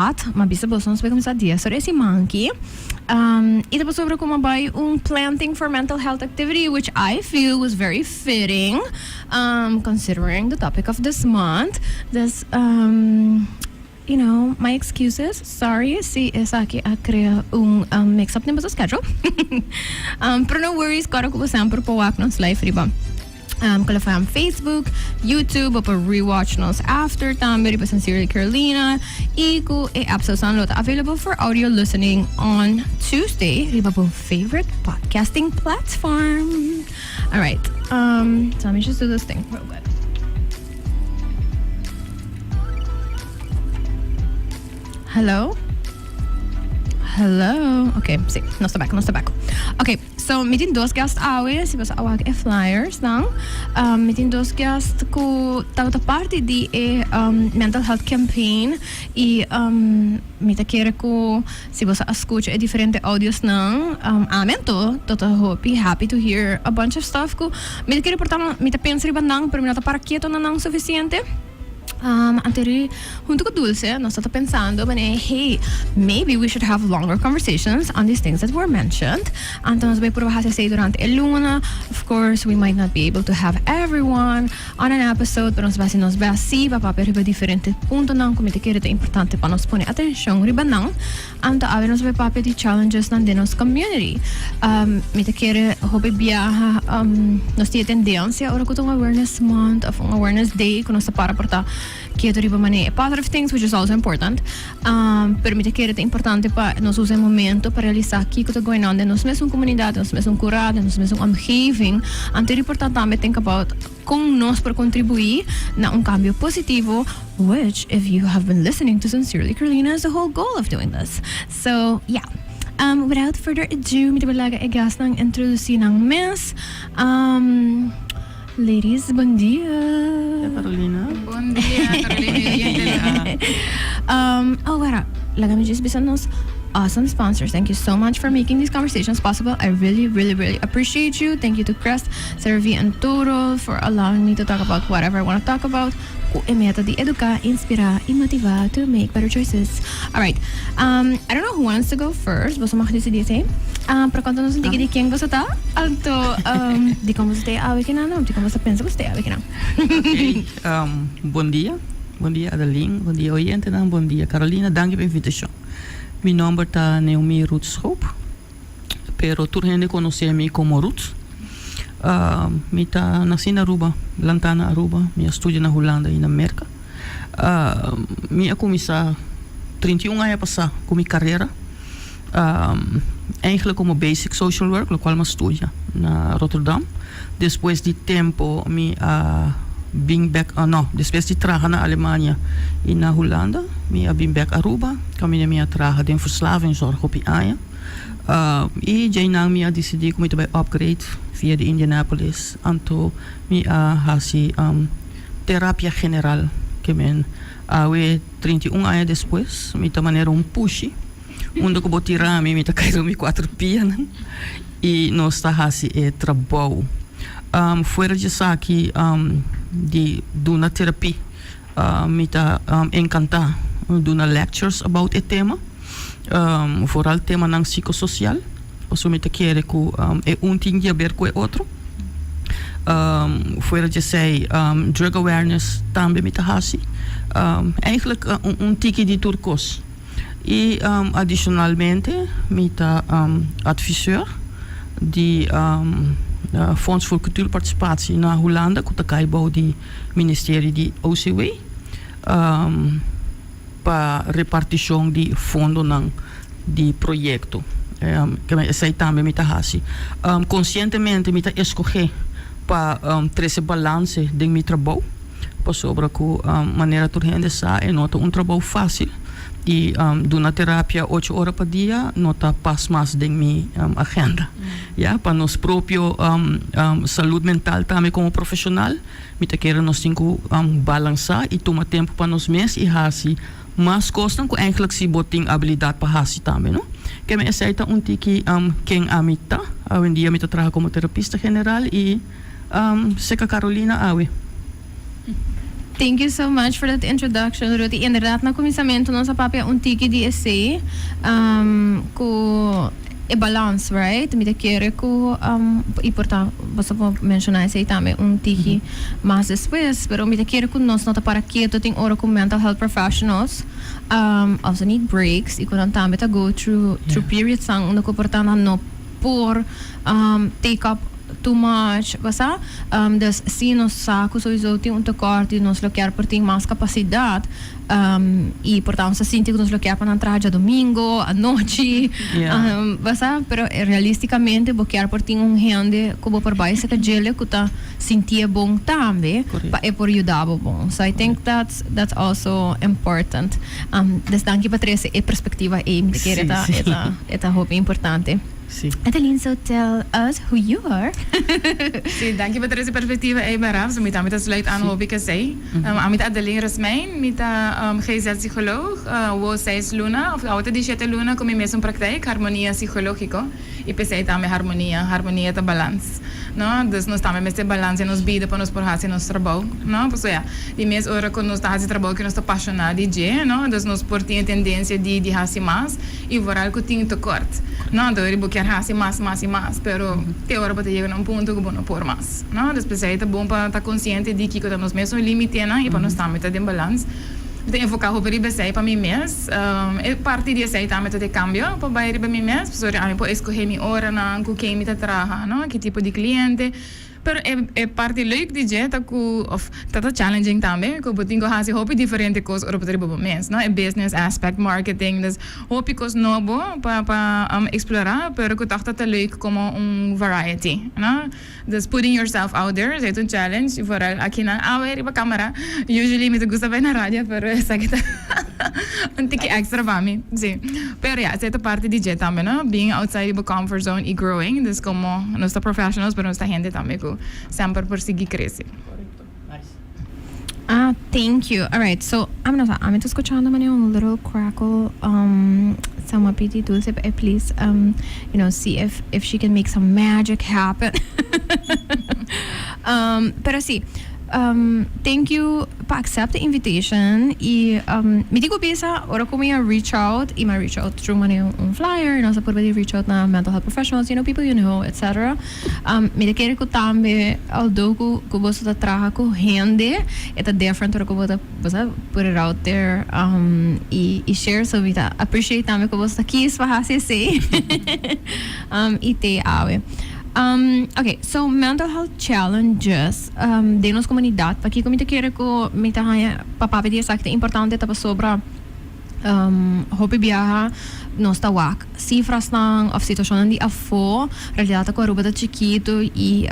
chat, mas bisa bolsons vai começar dia sobre esse monkey. E depois sobre como vai planting for mental health activity, which I feel was very fitting, considering the topic of this month. This you know, my excuses. Sorry si essa aqui a criar mix-up na schedule. Pero no worries, claro que você sempre pode nos live riba. Kala fam Facebook, YouTube, or rewatch nos after também riba Sincerely Carolina. Iku e episodes available for audio listening on Tuesday riba po favorite podcasting platform. All right. So let me just do this thing real quick. Hello? Okay, sim, nós está back. Okay, so metin dos gast awe, se você awag e flyers não. Metin dos gast ko tawta parte di mental health campaign e mita querer ko se você escuta diferente audios não. Amento, tota happy to hear a bunch of stuff ko. Mita querer portar mita pensa riba não, pero mita para quieto não suficiente. Anteri, junto com Dulce, nós estamos pensando, hey, maybe we should have longer conversations on these things that were mentioned. Então, nós vamos provar se durante a luna. Of course, we might not be able to have everyone on an episode, pero nós vamos ver assim, para riba diferente ponto não, como te quer é importante para nós pôr atenção riba não. Então, a ver nós vai papel de challenges na nossa community. Me te quer hobby viaja, nós temos tendência agora com awareness month, of awareness day, que nós para portar que é riba mané positive things, which is also important. Permite que é importante para nós usar momento para realizar o que está going on na nossa mesma comunidade, na nossa mesma curada, na nossa mesma omgeving. Então é importante também think about como nós para contribuir na cambio positivo, which if you have been listening to Sincerely Carolina is the whole goal of doing this. So yeah. Without further ado, me talaga igas ng introduce ng mes. Ladies, bom dia. Carolina. Bom dia, Carolina. Wait, let me just visit those awesome sponsors. Thank you so much for making these conversations possible. I really, really, really appreciate you. Thank you to Crest, Servi, and Toro for allowing me to talk about whatever I want to talk about. E meta de educar, inspirar e motivar to make better choices. All right. I don't know who wants to go first. Você mag decidir, hè? Para quando nós digamos de quem você tá, então, de como você está a não, de como você pensa que você está a Okay. Bom dia. Bom dia, Adeline. Bom dia, oyente. Bom dia, Carolina. Dank pela invitação. Meu nome é Naomi Ruth Schoop, pero tu gente conhece-me como Ruth. Mi nasci na Aruba, Lantana, Aruba. Mi estudo na Holanda e na América. Mi começar 31 anos passar com minha carreira. Eigenlijk como basic social work, lo qual me estudia na Rotterdam. Depois de tempo, mi vim back, depois de trabalhar na Alemanha e na Holanda, mi vim back Aruba. Kami mi trabalhar em verslavingszorg op Iaia. E já mi decidi como te vai upgrade via de Indianapolis. Anto mi hasi terapia general que men awe 31 anos depois, mi ta maneira pushi. Onde eu vou tirar mi ta cair mi 4 pianas e nós está hasi trabalho. Fora de aqui de duna terapia, mi ta encantar duna lectures about o tema. Vooral tema ng psicosocial. Posso me te querer que ting a ver com o outro. Fora de say drug awareness também me te hasi. Eigenlijk tiki de turcos. E adicionalmente me ta adviseur de Fonds voor Cultuurparticipatie na Holanda, que está bouw die ministerie de OCW. Para repartição de fundo de projeto que me sei também me hasi conscientemente me escolher para trazer balance de meu trabalho para sobre que maneira tu rende sa é nota trabalho fácil e do na terapia 8 horas por dia nota pas mais de minha agenda para nós próprio saúde mental também como profissional me querer nós tenho balançar e tomar tempo para nós mesmos e hasi mas costam que eigenlijk si boting habilidade para hasi também, não? Que me aceita tiki quem amita, hoje dia me trabalha como terapista general e seca Carolina awe. Thank you so much for that introduction, Ruti. Inderdaad, na cominciamento nossa papia un tiki di essay ku e balance, right? Mi te quiere ku importa, você pode mencionar essay também un tiki mais después, pero mi te quiere ku nós nota para quieto ting ora ku mental health professionals also need breaks e kunan também ta go through periods sang no comportando no por take up too much, basta? Dus se nós saco sowieso tem tekort e nós loquear por ter mais capacidade e portanto se sente que nós loquear para entrar a domingo, à noite, basta? Pero realisticamente bloquear por ter gente como por baixo que gele que tá sentia bom também, para por ajudar bom. So I think that's also important. Dus dankie Patricia, e perspectiva e me querer esta hope importante. Sim. Adeline, so tell us who you are. Sim, dank je voor deze perspectief. Ik ben Raf, met aan sluit aan hoe ik zei. Met Adeline Rasmijn, met GZ-psycholoog. Wo zij is Luna, of oude die zit Luna, kom je mee zo'n praktijk, harmonia psychologico. E pensei também harmonia da balance, não? Dus nós também mais balance nos vida para nos por fazer nosso trabalho, não? Por isso é, de mês hora quando nós fazemos trabalho que nós está apaixonado de, não? Dus nós por ter tendência de fazer mais e voral que tem tekort, não? Do ele quer fazer mais, pero te hora para chegar num ponto que não por mais, não? Dus pensei é bom para estar consciente de que que nós mesmo limite, né? E para nós também estar em balance. Então, focar sobre isso para mim mesmo. Parte disso aí também tem cambio para bair para mim mesmo. Porque eu posso escolher minha hora com quem me trabalha, não? Que tipo de cliente. Pero é parte leuk de jet of tata challenging também, que eu tenho que fazer hobby diferente coisas para poder beber mais, não? É business aspect, marketing, dus hobby coisas novo para explorar, pero que toch tata leuk como variety, não? Dus putting yourself out there, é um challenge, e vooral aqui na riba câmera, usually me gusta bem na rádio, pero essa que tá um tique extra para mim, sim. Pero essa é a parte de jet também, não? Being outside the comfort zone e growing, dus como nós professionals, pero nós gente também sempre perseguir crescer. Thank you. All right, so I'm escuchando un little crackle. Sama piti dulce, please, see if she can make some magic happen. Pero sí. Thank you for accept the invitation. E me digo bisa, ora como eu reach out through um flyer, nós podemos reach out na mental health professionals, people etc. Me quero que também although que você tá trabalha com gente, é different ora que você put it out there e share so me appreciate também que você aqui para fazer e te ave. Okay, so mental health challenges de nossa comunidade. Para que como te quero que me tá papá pedir que é importante tá sobre hobby viaja nós tá wak cifras ng of situação de afo realidade com a ruba da chiquito e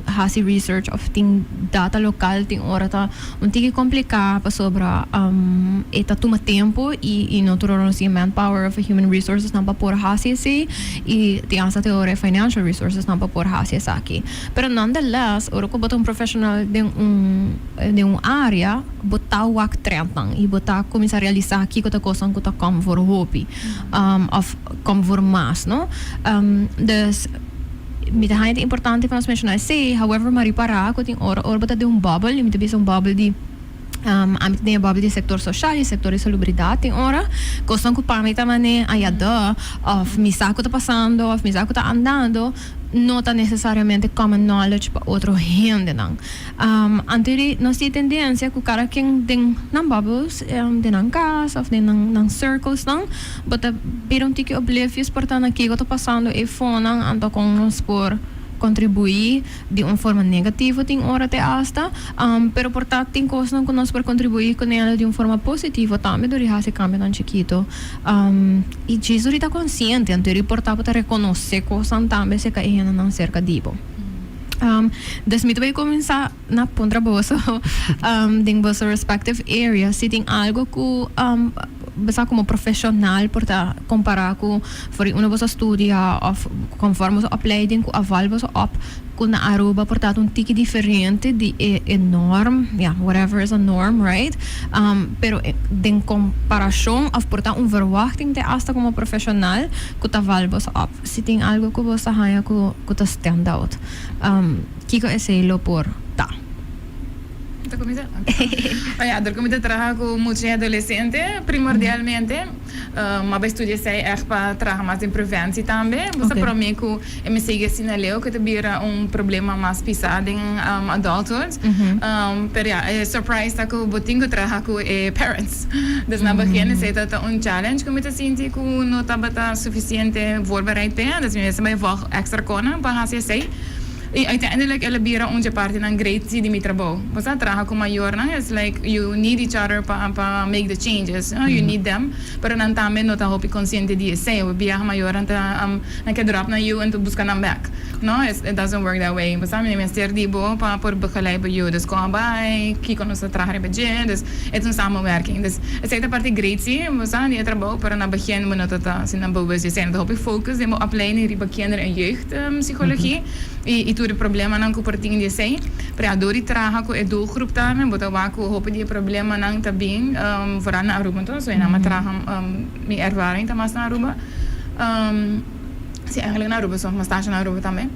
hasi research of ting data local ting ora tá tige complicado para sobre eta toma tempo e não tudo não manpower of human resources não para por hasi se e tem essa teoria financial resources não para por hasi aqui pero nonetheless ora com um profissional de área botar wak trentang e botar começar a realizar aqui que tá coisa que tá como for hobby of como voor maas, no? Dus met het importante van ons mentionar, however, maar reparar, que tem ora bota de bubble, e muitas vezes bubble de ambito de bubble de sector social e sector de salubridade, tem ora, coisa que para mim também ayuda, of mi saco tá passando, of mi saco tá andando, não está necessariamente common knowledge para outro gente não. Antes nós temos tendência que o cara que tem não bubbles, tem não casa, tem não circles não, mas pero um tique oblivious portanto aqui que está passando e fone não anda com nós por contribuir de uma forma negativa tem hora até hasta pero portanto tem coisas que nós por contribuir com ela de uma forma positiva também do esse cambio tão chiquito e Jesus está consciente anterior portar para reconhecer coisas também se que ela não cerca dibo dus me vai começar na ponta bolsa de vossa respective area se tem algo que basta como profissional porta comparar com for uma vossa estudia of conforme a opleiding com aval vossa op com na Aruba portanto tique diferente de norm whatever is a norm right pero de comparação of portanto verwachting de hasta como profissional com aval vossa op se tem algo que você haya que stand out kiko esse lo por ta ¿Te comiste? Ja, door comida trabajar con muchos adolescentes, primordialmente. Maar bij studie zij echt para trabajar más en preventie também. Você para mim que me sigue sinaleu que tebira problema mais pisado em adulthood. Pero ja, surprise dat ik botingo trabajar com parents. Dus na begin is het challenge que me te sinti que não estava suficiente voorbereid bij. Dus me bij volg extra konen para hacer sei. E uiteindelijk elabira onze parte ng grade C di mitrabaho. Basta trabajo com maior, no? It's like you need each other pa make the changes. You need them. Pero nan tamen no ta hopi consciente di esse. O biya maior anta que drop na you and to buscar nam back. No, it doesn't work that way. Basta me meester di bo pa por begeleid bij you. Dus kom bij, kijk ons trabajar bij je. Dus het is een samenwerking. Dus het is de parte grade C. Basta die trabaho pero na begin mo na tata sin bewust zijn. Dat hopi focus de mo opleiding die bij kinderen en jeugd psychologie. E tudo problema não que portinho de sei para adori traga com edu grupo também botar lá com hope de problema não também vooral na Aruba então so na traga minha ervaring também na Aruba se eigenlijk na Aruba so mas está na Aruba também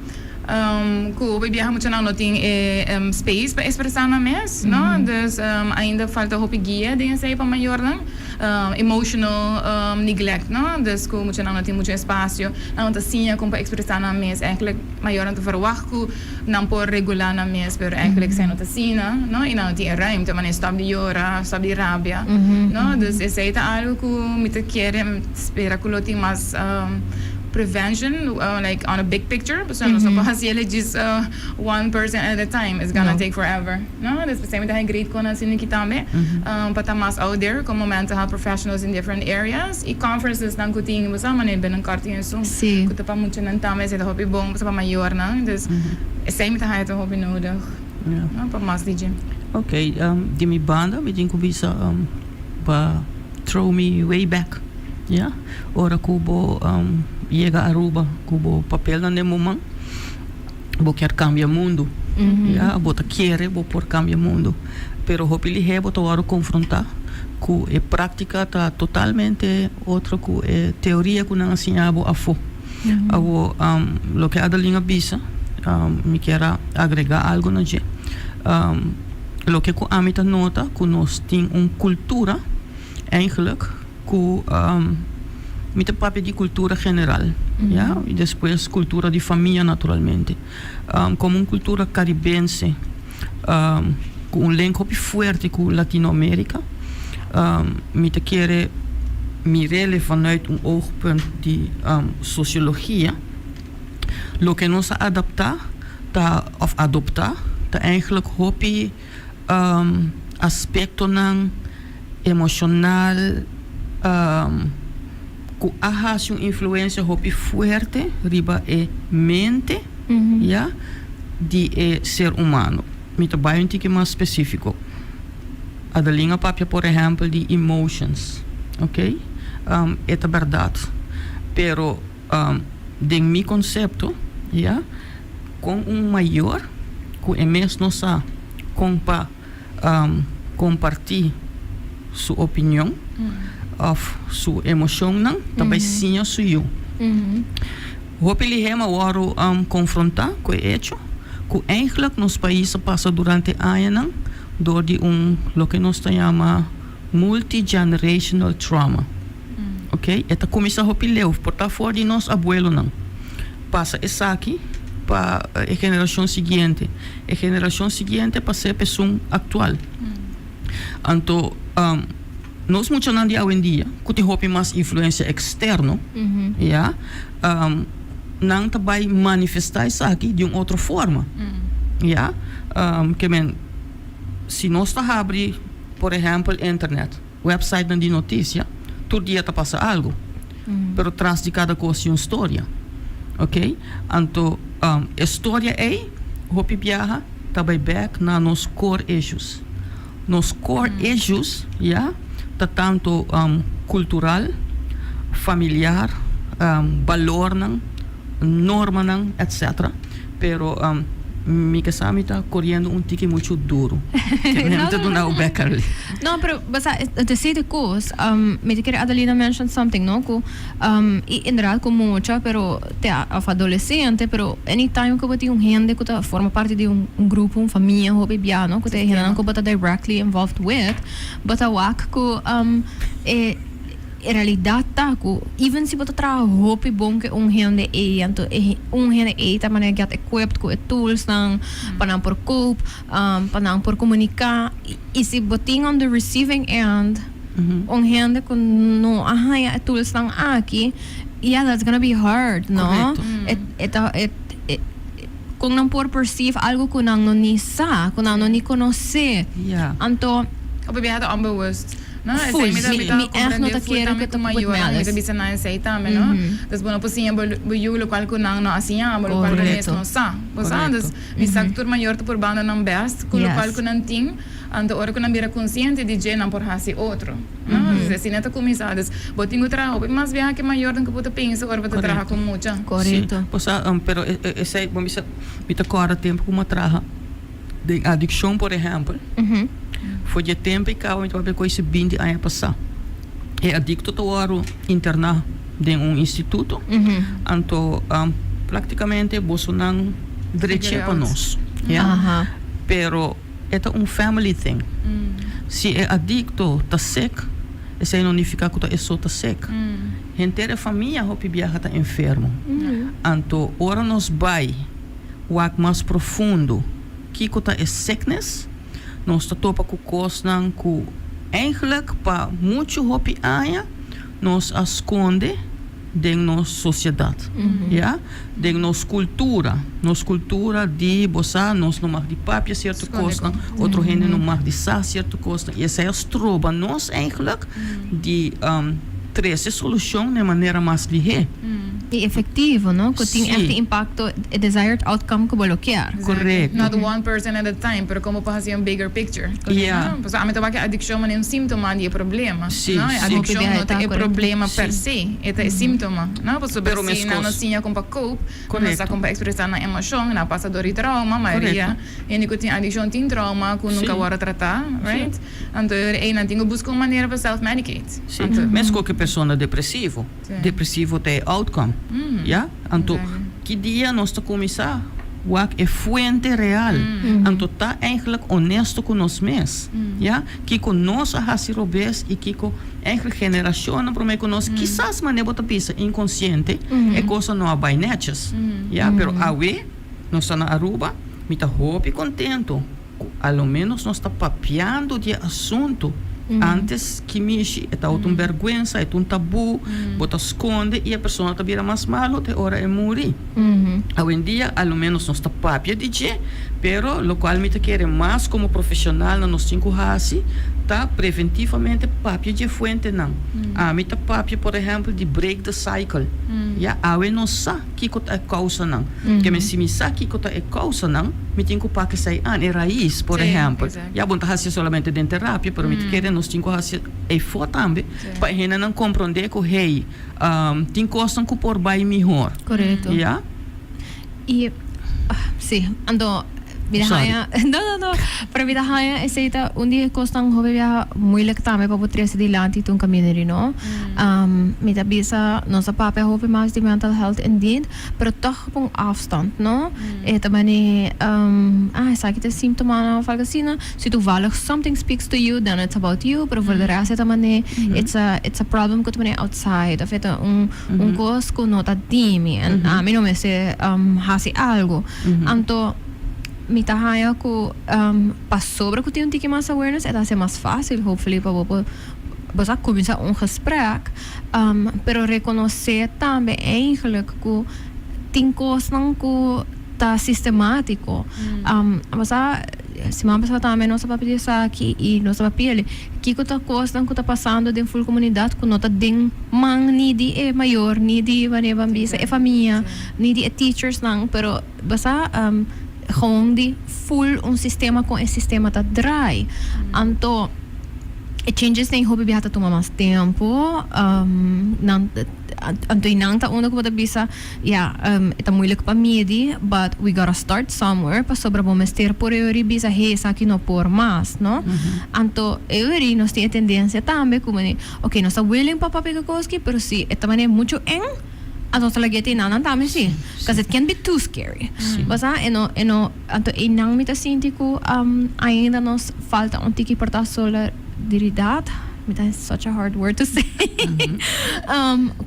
que o bebê muito não tem space para expressar na mes não dus ainda falta hope guia de sei para maior não emotional neglect não dus que muito não tem muito espaço não tá sim como para expressar na mes eigenlijk maior não te verwacht que não por regular na mes pero eigenlijk sem não sim não e não tem ruimte mas stop de jora stop de rabia não dus é sei tá algo que me te quer espera que lo tem mais prevention, like on a big picture, but so just one person at a time is gonna take forever. No, that's the same with the grade kona sinikitame. But mas out there, como mental health professionals in different areas, e conferences nang kuting mo sa manin benang karting so. Kuta pa mucho nang tame sa hobby bong sa mayor na. Dus same ta het hobby nodig. Ja. Pa mas DJ. Okay, di mi banda, mi din ko bisa pa throw me way back. Ja, ora kubo llega a Aruba, cubo papel na nemo man, bo quer cambia mundo, ja, bota quiere, bo por cambia mundo, pero hopili he bota waro confrontar, cu e prática tá totalmente outro cu e teoria cu na ensinabo a fo, abo lo que Adalinha bisa, me quer agregar algo na je, lo que cu amita nota, cu nós tem cultura, eigenlijk, cu met een papel de cultura general, ja, e depois cultura de família naturalmente, como uma cultura caribense, com link op forte com Latino-América, met keren mirele vanuit een oogpunt die sociologia, lo que nos adapta, of adopta, ta eigenlijk hopi aspecto ng emocional, ku aha sua influência hopi fuerte riba e mente, ja, di e ser humano. Met een tique mais específico. Adalinha papia, por exemplo, de emotions, ok? É a verdade. Pero, de mi concepto, ja, com maior, ku e mesmo sa, com pa compartilhar sua opinião, of sua emoção não, também sim a sua. Hoop jullie helemaal confrontar com o hecho que eigenlijk nos países passa durante anos door die lo que nós chama multi-generational trauma. Ok? Eta começa hoop leu, porta fora de nós abuelo não. Passa essa aqui para a geração seguinte. A geração seguinte passa a pessoa atual. Então, nós muito não dia hoje em dia, que tem hoop mais influência externa, ja, não vai manifestar isso aqui de uma outra forma, ja, que men, se nós está abre, por exemplo, internet, website de notícia, todo dia está passa algo, pero atrás de cada coisa uma história, ok? Então, história é, hoop viaja, tá vai back na nos core issues, nos core issues, ja. Tanto cultural, familiar, valor, norma, etc. Pero mi kasama está correndo tique muito duro. Que me está dando o becker ali. No, pero basta te sei de cos, me te queria Adelina mention something, no? Ku inderdaad com mucha, pero te of adolescente, pero anytime que você gente que forma parte de grupo, família, hobby biano, que te gente que você directly involved with, basta wak ku realidad ta ko even si bota trabaho hopi bom que gente anto gente ta maneira get equipped com tools nang panang por cope panang por comunicar e se boting on the receiving end gente com no ahaya tools nang aqui yeah, that's gonna be hard, no? Kung nang por perceive algo kung nang no ni sa kung nang no ni conoce anto Op je had onbewust. No, Full, mi echt not akeren que como tu ayuda, puedes que bisa na sei também, no? Das bueno posinha boyu lo qual kunang no asinya, lo qual Correcto. no sa. Bosa, das mi sector maior tu por banda não best, com lo Yes. qual kunang ting, ando ora kunang bira consciente de je não por hasi outro. No, assim neta comisadas. Botinho trabalho, mas via que maior do que puta pensa, ora puta trabalhar com mucha. correto. Sim, posa, pero esse vamos me tá corre tempo como traha de adicção, por exemplo. Foi de tempo e cá, então vai coisa 20 anos passar. É adicto to oro internar de instituto. Então, praticamente Bolsonaro direito para nós. Aha. Pero é family thing. Se é adicto, tá seco, esse não significa que é só tá seco. Inteira família hopi viaja tá enfermo. Então, ora nos vai o mais profundo que é sickness. Nós topa com coisas que eigenlijk para muito hopi aia nós esconde de nossa sociedade, ja, de nossa cultura de bossa nós não mag de papia certa coisa, outro gente não mag de sa certa coisa, e essa é a stroba nós eigenlijk de trazer solução de maneira mais ligeira. E efetivo, no? Que tem Sim. este impacto, a desired outcome que bloquear. Correto. Not one person at a time, pero como para fazer bigger picture. Yeah. Pues a mim também que adicção é síntoma de problema. Sim, Não, sim. adicção não é Correto. problema Sim. per se, é síntoma. Não, pues Pero sobre se não tinha como para cope, quando está como para expressar na emoção, na passador e trauma, maioria, e que tem adicção tem trauma, que nunca Sim. vai tratar, right? Então, não tem que buscar uma maneira para self-medicate. Sim, mesmo qualquer pessoa depressivo, Sim. depressivo tem outcome, ja? Então, que dia nós está começar? Wat é fonte real. Então, tá eigenlijk honesto com nós mesmos, ja? Que com nós a hasirobes e que com eigenlijk geração para mim com nós, quizás maneira bota pisa inconsciente, é coisa não vai netas, ja? Pero awe, nós está na Aruba, me tá hope contento. Ao menos nós está papeando de assunto. Antes que mexe, é vergonha, é tabu, bota esconde e a pessoa está vira mais malo, até hora é morrer. Hoje em dia, ao menos nós está papia de je, pero lo qual me quer mais como profissional na nos 5 hasi, tá preventivamente papia de fuente não. A me tá papia, por exemplo, de break the cycle. Ja, awe não sa que é causa não. Que me se me sa que é causa não, me tenho que que sai é raiz, por Sim, exemplo. exato. Ja, bom, tá solamente de terapia, pero me quer nos 5 hasi é for também, para gente não compreender que hey, tem coisas que por vai melhor. Correto. Ja? E sim, ando vidahaya. No. Pero vidahaya esse ita undi kostang hobe via moeilijk tame pa poder se dilante tun community, no? Mita bisa nossa papel hobe mais de mental health indeed, pero toch op een afstand, no? Eta mani sabe que te sintoma na falgasina, se toevallig something speaks to you, then it's about you, pero voor de rest eta mani it's a problem que tu mani outside, of eta cos que nota dimi, and a mim não me se hasi algo. Anto mita haya ko pas sobre que tem um tique mais awareness, é ser mais fácil, hopefully, para você começar gesprek, pero reconhecer também eigenlijk que tem coisas que tá sistemático. Você se uma pessoa também nossa papel aqui e nossa papel que tá coisa que tá passando dentro da comunidade que nota den man ni de é maior ni de maneira bisa é família ni de teachers não, pero você gewoon die full un sistema com esse sistema tá dry. Anto changes na yung hobby bihata tuma mas tempo nang antoy nang taon ko bisa ita moeilijk pa midi but we gotta start somewhere pa sobra bom mester por euri bisa sa aqui no por mas no anto euri nos tem tendência também como ni okay nós willing pa papigakoski pero si ita mane mucho anto talaga tin nan tama si because it can be too scary basta eno anto inang mita sinti ko ainda nos falta un tiki porta solidaridad. That's such a hard word to say.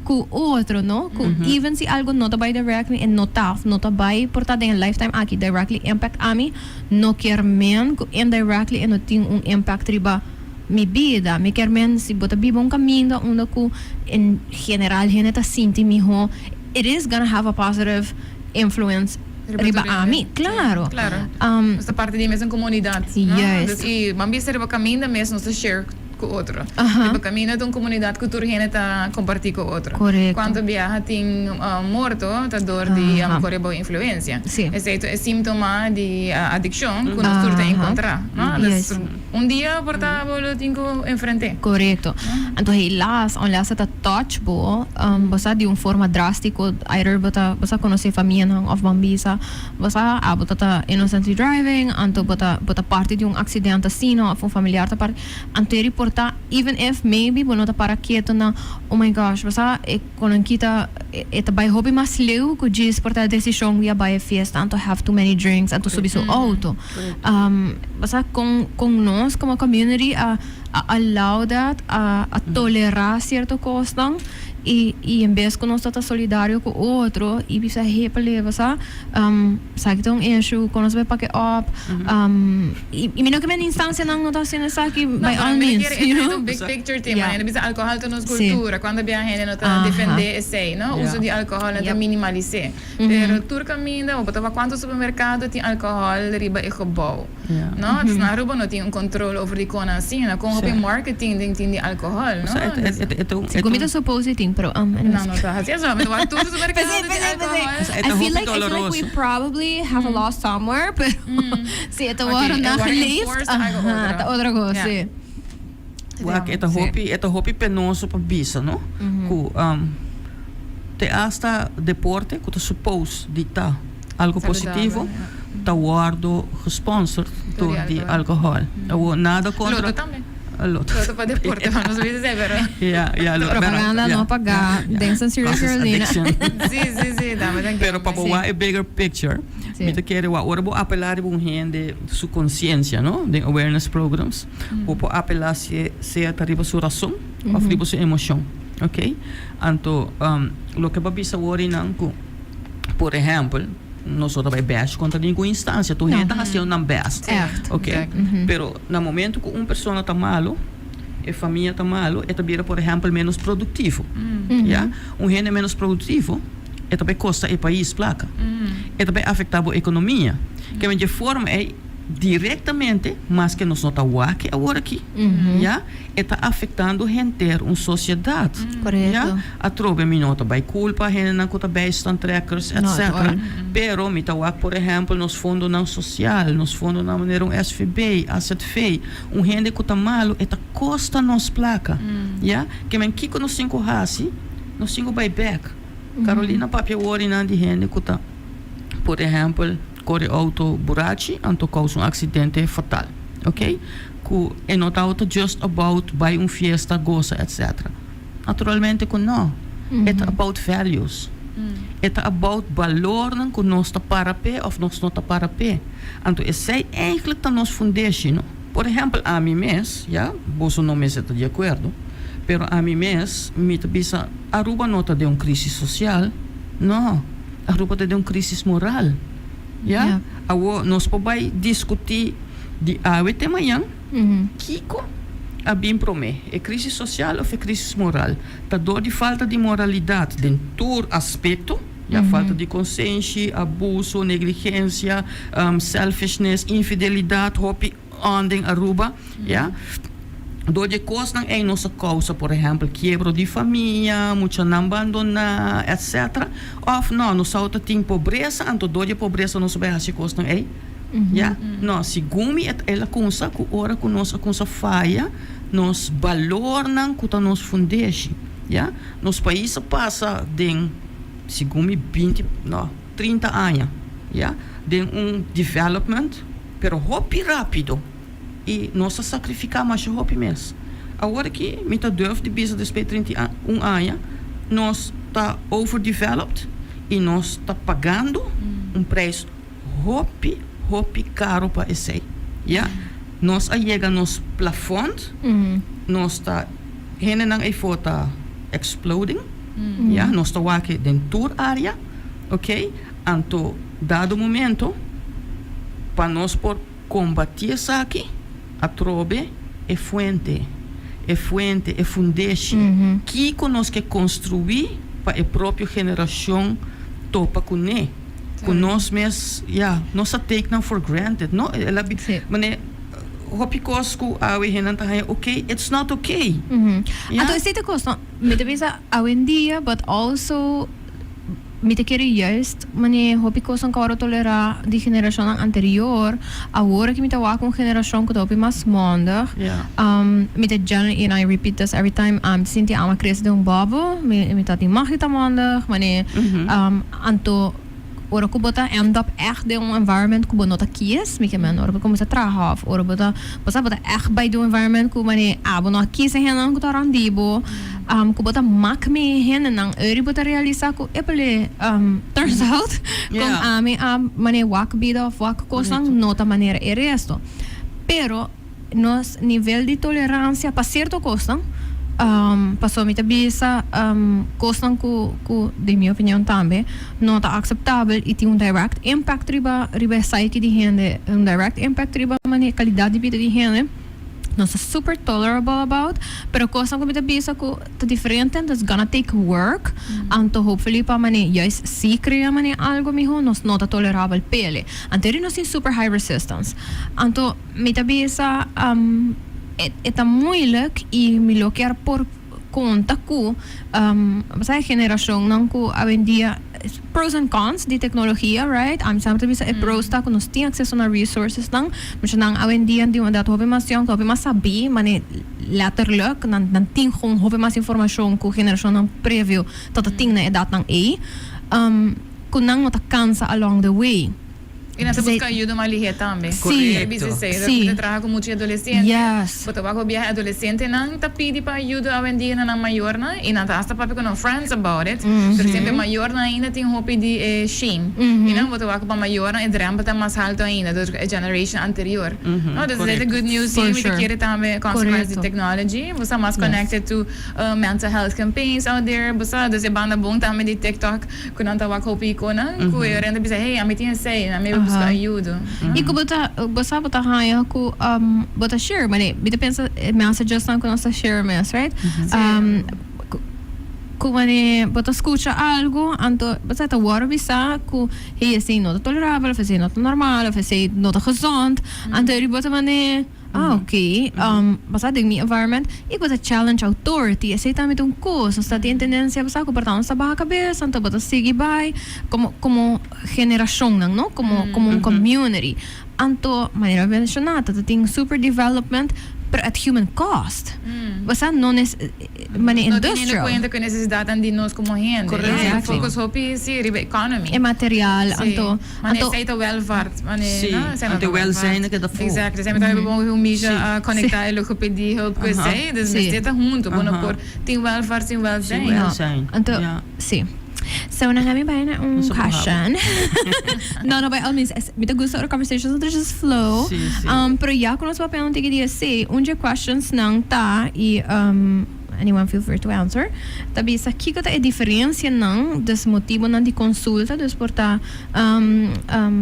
Ku outro, no? Ku even si algo nota by directly and nota by portada em lifetime aqui directly impact ami no quer men ku indirectly e no ting un impact riba mi vida, mi quer men si bota biba un caminho onde ku in general geneta sinti mi ho it is gonna have a positive influence riba ami, claro. Esta parte de mesma comunidade. Yes. E mambi ser riba caminho mesmo se share com outro. Riba caminho de uma comunidade que tu geneta compartir com outro. Correto. Quando viaja tem morto, tá dor de corre boa influência. Sim. Esse é síntoma de adicção que nós turta encontrar, não? Yes. Dia porta bolo tingo enfrente. Correto. Então helaas, onlas ata touch bo, basta de uma forma drástica, either basta conhecer família ng of bambisa, basta bota ta innocently driving, anto bota parte de um acidente assim, of um familiar ta parte, anto reporta even if maybe bono ta para quieto na oh my gosh, basta quando kita eta by hobby mas leu ko diz porta decisão via by a fiesta, anto have too many drinks, anto subir seu auto. Basta com nós como community allow that a tolerar certo costas e em vez que nós estamos solidário com o outro e bisa repele basta sabe então issue quando nós vai pack up e menino que men instância não nota sendo aqui by all means you know big picture tema ainda bisa alcohol to nos cultura quando bem a gente nota defender esse não uso de alcohol nota minimalizar pero tur caminho ou botava quanto supermercado tem alcohol riba e gebouw não na ruba não tem controle over die kona assim na com marketing tem de alcohol não se comida supposed pero não tá assim só mas vai tudo supermercado I feel like we probably have a loss somewhere pero se ito waro na list tá outra coisa sim Esta hopi penoso pa bisa, no? Ku te hasta deporte ku te suppose di ta algo positivo ta guardo gesponsord door die alcohol. Nada contra. Loto também. Loto para deporte, vamos dizer, pero. Propaganda não pagar. Dance serious Carolina. Sim, dá, mas pero para boa a bigger picture. Mita quer wa ora bo apelar bu gente su consciência, no? De awareness programs. Ou po apelar se tariba su razão, ou riba su emoção. Okay? Anto lo que babisa wori nang ku. Por exemplo, nós só vai bash contra nenhuma instância, tu gente tá fazendo não bash. Ok? Pero no momento que uma pessoa tá malo, a família tá malo, é também, por exemplo, menos produtivo. Yeah? Gente menos produtivo, é também custa o país placa. É também afeta a economia. Que de forma é diretamente, mas que nós não tá aqui agora aqui. Yeah? Está afetando gente, uma sociedade. Correto. A trobe mi nota by culpa, gente não conta based trackers, etc. Pero mi tawak, por exemplo, nos fundos não social, nos fundos na maneira SVB, AZFEI, gente que tá malo, eta costa nos placa. Yeah? Que men kiko nos 5 hasi, nos 5 buyback. Carolina papia wori na di gente que tá, por exemplo, corre auto burachi, anto causa acidente fatal. Ok? Que é not auto just about buy fiesta, goza, etc. Naturalmente que não. É about values. É about valor que nós está para pé ou nós não está para pé. Então, esse é eigenlijk a nossa foundation. Por exemplo, a mim mesmo, você não me está de acordo, pero a mim mesmo, me bisa Aruba não está de uma crise social, não. Aruba está de uma crise moral. Nós podemos discutir de hoje amanhã, Kiko a bem promê, é crise social ou é crise moral? Tá dor de falta de moralidade, de todo aspecto, falta de consciência, abuso, negligência, selfishness, infidelidade, hopi, andem, aruba, dor de coisas em nossa causa, por exemplo, quebra de família, muita não abandonar, etc. Ou não, nós só tem pobreza, então dor de pobreza não sabe as coisas não. Não, se gumi ela consa, que ora com nossa consa falha, nos valor não kuta nos fundeshi, ya? Nos países passa de segundo 30 anos, ya? De development, pero hopi rápido e nós sacrificamos mais hopi mês. Agora que me tá durf de business para 31 anos, nós tá overdeveloped e nós tá pagando preço hopi caro para esse, ya? Nós chega nos plafond, nós tá não é foto exploding, ya? Nós tá aqui dentro da área, ok? Anto dado momento para nós por combater isso aqui, a trobe é fuente, é fundation, que nós que construir para a própria geração topa com né, com nós mesmos, nós a take não for granted, no, ela mané hopikos ko awi hinan tayo, okay, it's not okay. Então esse é coisa, me devisa hoje em dia, but also me te querer juist, mané hopikos ang kawaro tolerar de geração anterior, agora que me te wa com geração que topi mais mondag, me te Jan and I repeat this every time, sinti ama cresce de babo, me te ti magita mondag, mané anto ora ko bota end up echt de environment ko bonota kies mi kemen ora ko musa trabalhar ora bota echt by do environment ko mane abono kies henan ko tarandibo ko bota mak me henan eri bota realiza ko epele turns out com mane wak bida of wak kosang nota maneira e resto pero nos nível de tolerância para certo coisa passou me bisa costam que de minha opinião também não está aceitável e tem direct impact riba psyche de gente direct impact riba mané qualidade de vida de gente não é super tolerable about pero costam que me bisa que tá diferente that's gonna take work anto hopefully pa mané yes se cria mané algo miho nós não tá tolerável pele anterior nós tem super high resistance anto me bisa é moeilijk e me loquear por conta que a geração não que hoje em dia pros and cons de tecnologia, right? Sempre bisa pros tá que nós tem acesso a resources não, mas não hoje em dia de uma data houve mais saber, mas letterlijk não tem gewoon houve mais informação que a geração não previu, tot tem na edad não que não tá cansa along the way. E nessa busca ajuda uma ligeira também. Correto. Você trabalha com muitos adolescentes. Você vai com o adolescente não tá pedindo para ajuda hoje em dia na maior não e não tá para com friends about it. Por exemplo, maior não ainda tem hope de shame. E não você vai com a maior não e drama tá mais alto ainda do que a generation anterior. Não, das é good news sim, we quer também consequências de technology. Você é mais connected to mental health campaigns out there. Você das é banda bom também de TikTok que não tá com hope com não, que eu renda bisa hey, a mim tinha sei, na meu buscar ajuda. E que bota haya ku bota share, mas bita pensa messages não que nossa share mess, right? Ku mane bota escuta algo, anto bota ta wara bisa ku hey assim não tolerável, fazer não normal, fazer não gezond, anto ele bota mane ok. Basta de mi environment, e basta challenge authority. Esse também um curso, está tem tendência a portar nossa barra cabeça, então basta seguir by como geração, não? Como community. Anto maneira mencionada, tem super development but at human cost. Basta não é industrial. Não tem conta com necessidade de nós como gente. Correto. Focus hopi si riba economy. É material, anto sei o welfare, anto welzijn que da fo. Exactly. Sempre tá bom que mija conectar ele com pedir help que sei, das vezes tá junto, bom por tem welfare, tem welzijn. Anto sim. So, na namin ba na question? No, by all means, me gusto or conversations that just flow. Pero ya kung nasa papel ng tigil say, unja questions nang ta e anyone feel free to answer. Tabi sa kiko ta e diferencia nang des motivo nang di consulta des porta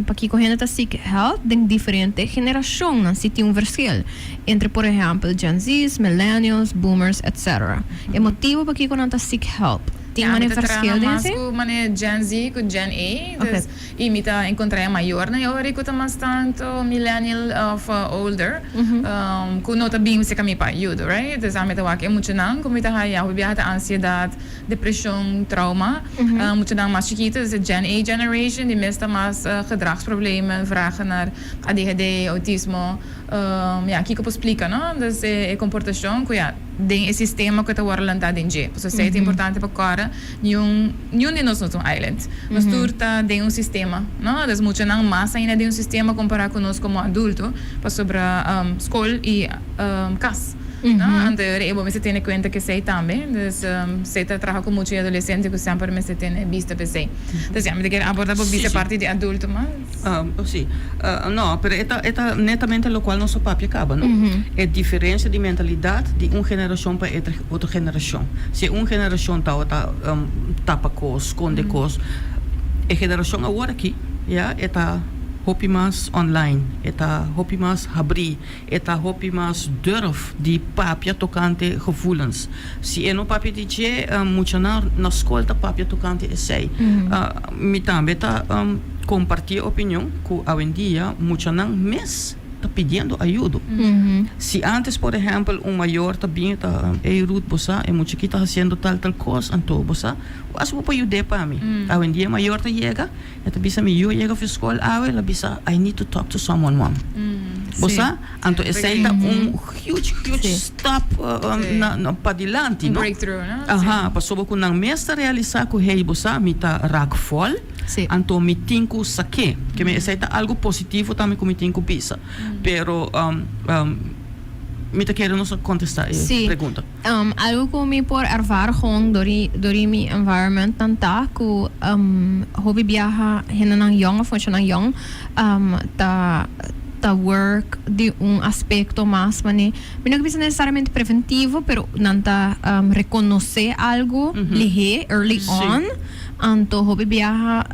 pakiko hena ta seek help den diferente generação nang si tem verschil entre por exemplo Gen Z's, millennials, boomers, etc. E motivo pakiko nang ta seek help. Tem uma verschil din se? Mane Gen Z com Gen A. Dus imita encontrar maior na hora que mas tanto millennial of older. Com nota bem se kami pa judo, right? Dus amita wak emocional, como ita haya, hubiata ansiedade, depressão, trauma. Muito dan mais chiquitos, de Gen A generation, die meeste mas gedragsproblemen, vragen naar ADHD, autismo. Ja, kiko po explica, no? Dus comportação, que ja, den sistema que tá warlantado em G. So é importante para cara, nenhum de nós no island. Mas turta de sistema, no? Dus muito não mais ainda de sistema comparar com nós como adulto, para sobre escola e casa. No? Então, me se tem conta que sei também, dus sei tá trabalha com muitos adolescentes que sempre me se tem vista para sei. Dus ja, me quer abordar por vista parte de adulto, mas sim. No, pero esta netamente lo cual nosso papi acaba, no? É diferença de mentalidade de uma geração para outra geração. Se uma geração tá tapa cos, esconde cos, a geração agora aqui, ja, eta hopi mas online, eta hopi mas abrir, eta hopi mas durf die papia tocante gevoelens. Se no papia dice muito na escola papia tocante essay. Mi também tá compartilhar opinião que hoje em dia muito não mes tá pedindo ajuda. Se antes, por exemplo, maior tá bem tá Ruth bossa é muito que tá fazendo tal coisa, então bossa, as vou para ajudar para mim. Hoje em dia maior tá chega, tá bisa me eu chega para escola, ela bisa I need to talk to someone, mom. Bossa, então esse é huge step na para dilante, no? Breakthrough, no? Aha, passou com não mestre realizar que hey bossa me tá rakfol. Então me tinco saque, que me aceita algo positivo também que me tinco pisa. Pero me te quero nos contestar a pergunta. Algo que me por ervaring dori mi environment tanta que hobby viaja hena nang young of nang young ta work de aspecto mais mane não precisa necessariamente preventivo pero nanta reconhecer algo early on. Anto hobby viaja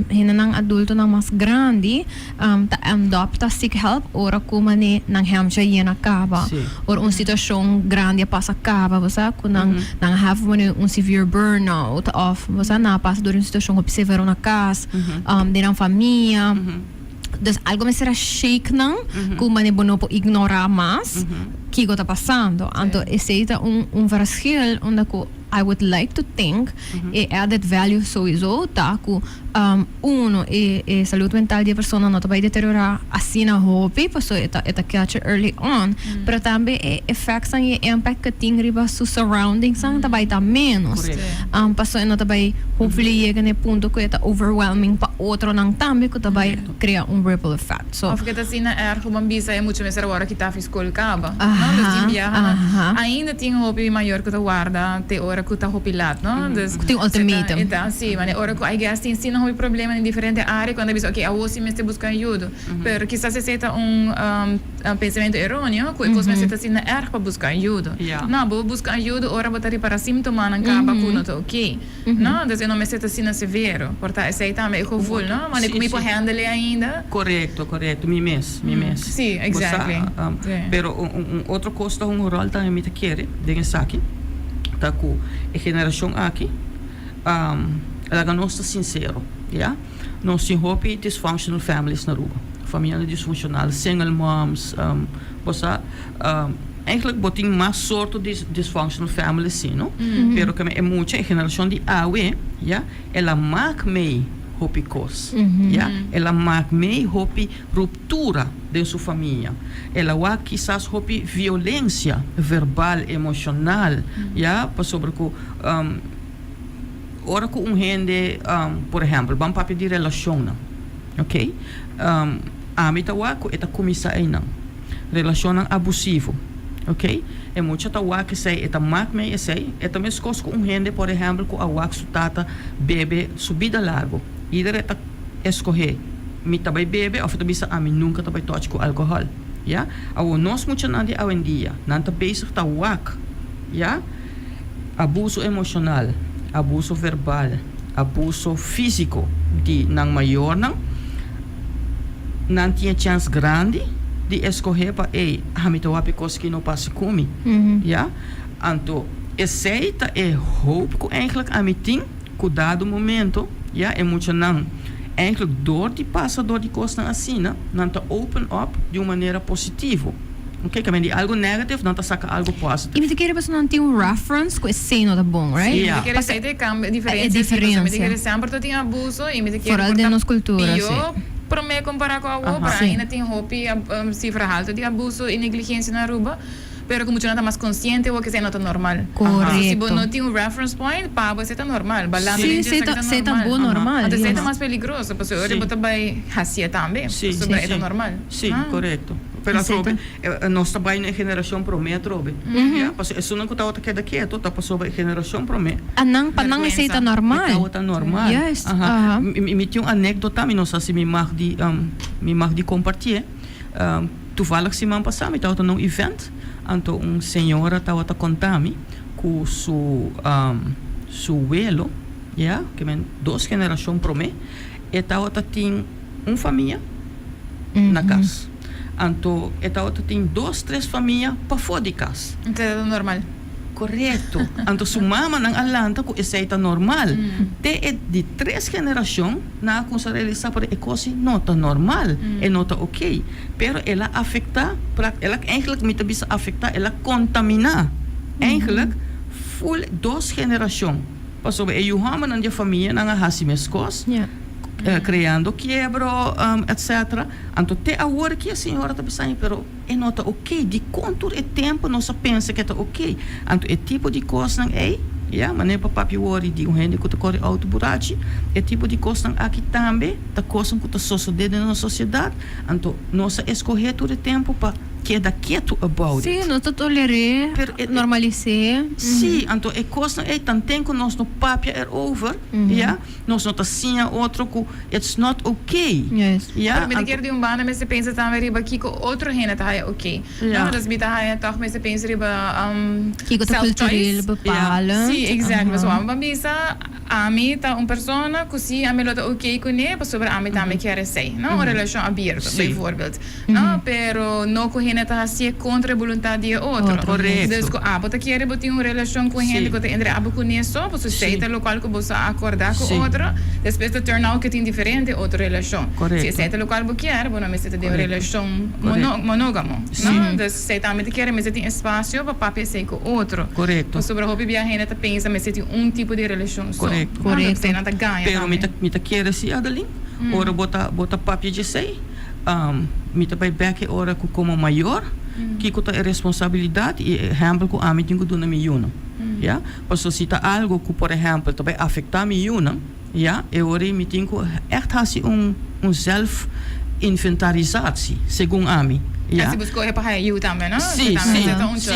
hinanang adulto nang mas grande ta adopta seek help ora kuma ni nang hamsha yena acaba or situação grande passa acaba você kunang nang have severe burnout of você na passa por situação severa na casa de na família. Dus algo me será shake não como ne bono po ignorar mais que está passando. Então esse é verschil onde I would like to think added value sowieso tá que saúde mental de pessoa não vai deteriorar assim na hobby, passou eta catch early on, pero também effects ang impact que tem riba su surroundings ang tabay ta menos. Passou não tabay hopefully chega no ponto que eta overwhelming pa outro nang também que tabay cria ripple effect. So of que assim na ergo mambisa é muito mais agora que tá fiscal acaba. Não, das viaja. Ainda tem hobby maior que ta guarda te hora que ta hobby lat, não? Dus tem ultimatum. Então sim, mas hora que I guess tem sim um problema em diferente área quando diz ok, a você me está buscando ajuda, pero quizás se seta pensamento errôneo, que você me está sendo erro para buscar ajuda. Não, vou buscar ajuda ora botar para sintomas não acaba com não tá ok. Não, então eu não me está sendo severo, portanto esse também é cool, não? Mas como para handle ainda? Correto, mi mes. Sim, exactly. Pero outro costa rol também me quer, dengue aqui, tá com a geração aqui, ela não está sincero. Ja, nós temos dysfunctional families na rua, família disfuncional, single moms, eigenlijk boting mais sorte de dysfunctional families sim, não? Pero que é muita geração de AW, ja, ela maak mee hopi cos, ja, ela maak mee hopi ruptura de sua família, ela wa quizás hopi violência verbal, emocional, ja, para sobre que ora que gente, por exemplo, vamos para pedir relação, ok? A mim tá que eta comissa aí não, relação abusivo, ok? É muito que sei eta mak me sei, eta mesmo coisa com gente, por exemplo, que a wak sutata bebe subida largo, ida eta escorrer, me também bebe, ou bisa a mim nunca também toque com álcool, ja? Ao nós muito nada hoje em dia, não tá bezig tá wak, ja? Abuso emocional. Abuso verbal, abuso físico de nang maior não tinha chance grande de escolher para hamito wapi coisa que não passa comigo, já? Então aceita hoop que eigenlijk aan mijn ding, que dado momento, ja, moet je dan eigenlijk door die passen, door die kosten assim, dan te open up de uma maneira positiva. Ok, que die algo negativo, dan te saca algo positivo. E me querer você não tem um reference com esse não tá bom, right? Yeah. Me querer sair de cambio, diferença. Me querer sempre todo tem abuso e me querer Vooral de nossa cultura, sim. Para me comparar com a outra, ainda tem roupa cifra alta de abuso e negligência na Aruba. Pero como você não está mais consciente, o que se não está normal. Correto. Se você não tem um reference point, para você está normal. Sim, você está bom normal. Então você está mais perigoso, porque hoje você vai raciar também. Sobre está normal. Sim, correto. Pero trobe, nós trabalhamos na geração promê, trobe. Ja, porque isso não está outra queda quieto, está sobre geração promê. Anang panang está normal. Está normal. Yes. Me tinha uma anedota, não sei se me mag de compartilhar. Toevallig se man passar, me estava num event. Anto senhora estava a contar-me que seu abuelo, yeah, que men 2 gerações para mim, estava a ter uma família na casa. Anto estava a ter 2, 3 famílias para fora de casa. Então é normal. Correto. Anto sua mama nang alanta que isso é normal. De 3 gerações na consideração para a coisa não está normal, é não está ok. Pero ela afeta, ela eigenlijk met bisa afeta, ela contamina. Eigenlijk full 2 gerações. Paso e o homem na família nang hasimes cos. Criando quebro, etc. Anto te agora que a senhora está pensando, pero é nota ok, de quanto é tempo nós pensa que está ok. Anto é tipo de coisa não é, ja, mas nem para papi worry de gente que está corre auto burachi, é tipo de coisa não aqui também, da coisa que está sucedendo na sociedade. Anto nós escolher todo o tempo para queda quieto about it. Sim, nós tolerar, normalizar. Sim, então é coisa é tanto que nós no papel é over, ja, nós não tá assim outro que it's not okay. Yes. Ja, mas quer de bana, mas você pensa também riba que outro gente tá ok. Não, das bita é toch, mas você pensa riba que o cultural bepala. Sim, exato, mas uma bambisa a mim tá uma pessoa que se a melhor tá ok com ele, para sobre a mim também quer ser, não, uma relação aberta, bijvoorbeeld. Não, pero não com está assim contra a vontade de outro. Correto. Então, você quer ter uma relação com gente que entre abo com isso, você aceita o local que você acordar com outro, depois de turn out que tem diferente outra relação. Se aceita o local que quer, você não precisa de uma relação monógamo. Não, então você também quer, mas tem espaço para papel ser com outro. Correto. Sobre a hobby a gente pensa, mas tem tipo de relação só. Correto. Você não tá ganha. Pero me tá quer assim, Adeline, ora bota papel de sei. Me também back ora que como maior que com a responsabilidade e exemplo que a mim tenho do na miúna, já, porque se tá algo que por exemplo também afeta a miúna, já, eu ora me tenho echt assim self inventarizatie segundo a mim. Ja. Se buscou para you também, não? Sim,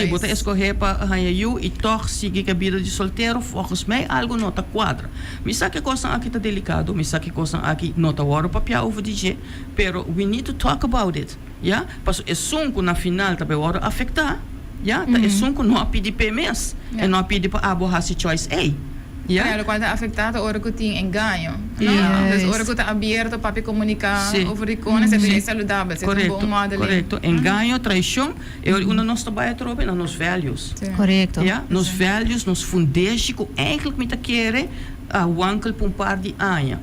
você escolher para you e toch seguir a vida de solteiro, volgens mij algo não está quadra. Me sabe que coisa aqui está delicado, me sabe que coisa aqui não está hora para piar over DJ, pero we need to talk about it, ja? Passo é sunco na final também hora afetar, ja? Tá é sunco não a pedir PMS, e não a pedir para aborrar se choice A. Ja, quando é afetado, hora que tem engano. Então, hora que está aberto para comunicar over coisas, é saudável, é um bom modo. Correto. Engano, traição, é onde nós trabalhamos trobe nos values. Correto. Ja, nos values, nos fundeiros, que eigenlijk met querer wankel por par de anos.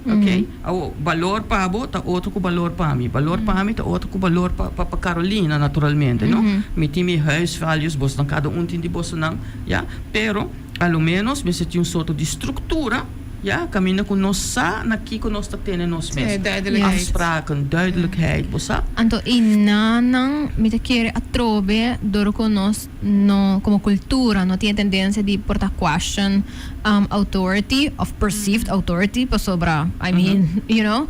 Ok? O valor para abo tá outro com valor para mim. Valor para mim tá outro com valor para Carolina, naturalmente, não? Me tem meu house values, você não cada tem de você não, ja? Pero ao menos você tem sorte de estrutura, ja? Caminha com nós naqui que nós tá tendo nós mesmos. Afspraken, duidelijkheid, você? Então, inanang me quer atrobe doro com nós no como cultura, não tem tendência de portar question authority of perceived authority para sobra. I mean, you know,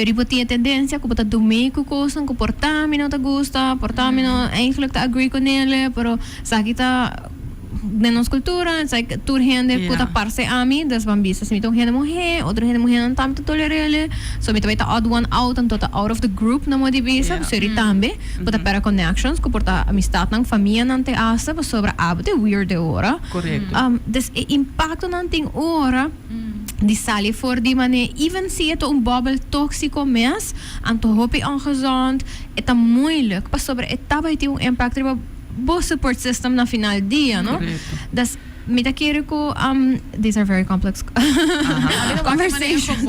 ripo tinha tendência que botar dormir com coisa, que portar-me não te gusta, portar-me não eigenlijk te agree com ele, pero sabe que tá de nossa cultura, like tur gente puta parce a mim, das bambisas, me gente mulher, outra gente mulher não tanto tolerele, so me também tá odd one out, então tá out of the group na moda bisa, so ri também, puta para connections, que porta amistad nang família não te asa, sobre abte weird de hora. Correto. Des impacto não tem hora. Die sal je voor die manier, even zie je een bubbel toxico mes, en te hoop je ongezond, het is moeilijk. Pas sobre het daarbij die een impact hebben bo support system na final dia, no? Correcto. Das mita kere ko these are very complex conversations.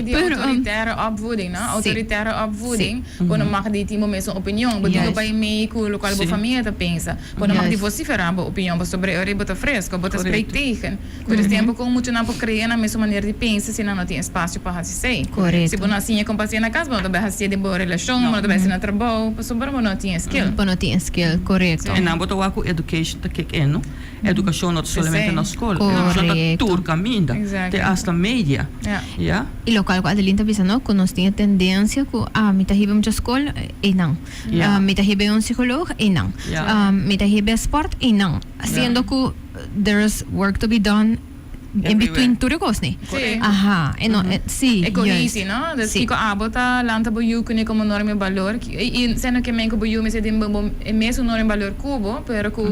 Die Pero, autoritaire opvoeding, no? Autoritaire opvoeding, quando mag die timo mesmo opinião, botinho Yes. vai meio com o local Sim. bo família tá pensa. Quando mag die vociferar bo opinião sobre ori bota fresco, bota spray tegen. Por esse tempo com muito não criar na mesma maneira de pensar, se não tem espaço para sei. Correto. Se bona assim é compartilhar na casa, bota vai ser de boa relação, bota vai ser na trabalho, sobre não tem skill. Não tem skill, correto. En dan boto waku education te kik no? Educação not solamente Sim. na escola. Correcto. Educação ta tur caminda. Exactly. Te hasta media. Ja. Ja? E local ko Adeline bisa no, kung nós tinha tendência ko mita hibe mo escola e não. Yeah. Mita hibe um psicólogo e não. Yeah. Mita hibe sport e não. Sendo que there's work to be done in between tudo cosne. Sim. Aha, e no, sim. É cohesi, não? Das Sim. kiko abota lanta boyu kuni como enorme valor. E sendo que men ko boyu me se dem é mesmo enorme valor cubo, pero ku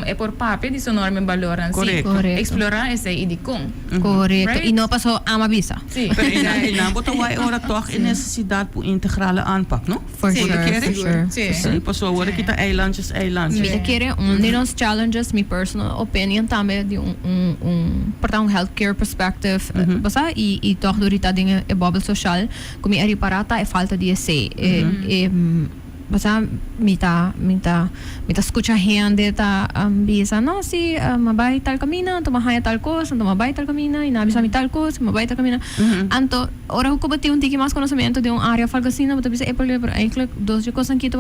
é por pape disso enorme valor en si. Correcto. Correcto. Explorar esse idicum. Correcto. Right? E não passou ama visa. Sim. Pero in dan boto wai ora toch in necessidade por integrale aanpak, no? For Sim, sure, for for sure. Sim. Sim, passou ora kita eilandjes. Mita kere de nos challenges, mi personal opinion também de portar healthcare perspective, basta e toch door die dingen e bubble social, como é reparata e falta de esse basta mita escucha gente ta bisa no si mabay tal camina, tumahaya tal cosa, tumabay tal camina, inabisa mi tal cosa, mabay tal camina. Anto ora ko bati un tiki mais conhecimento de área falgacina, basta bisa pero eigenlijk dos coisas que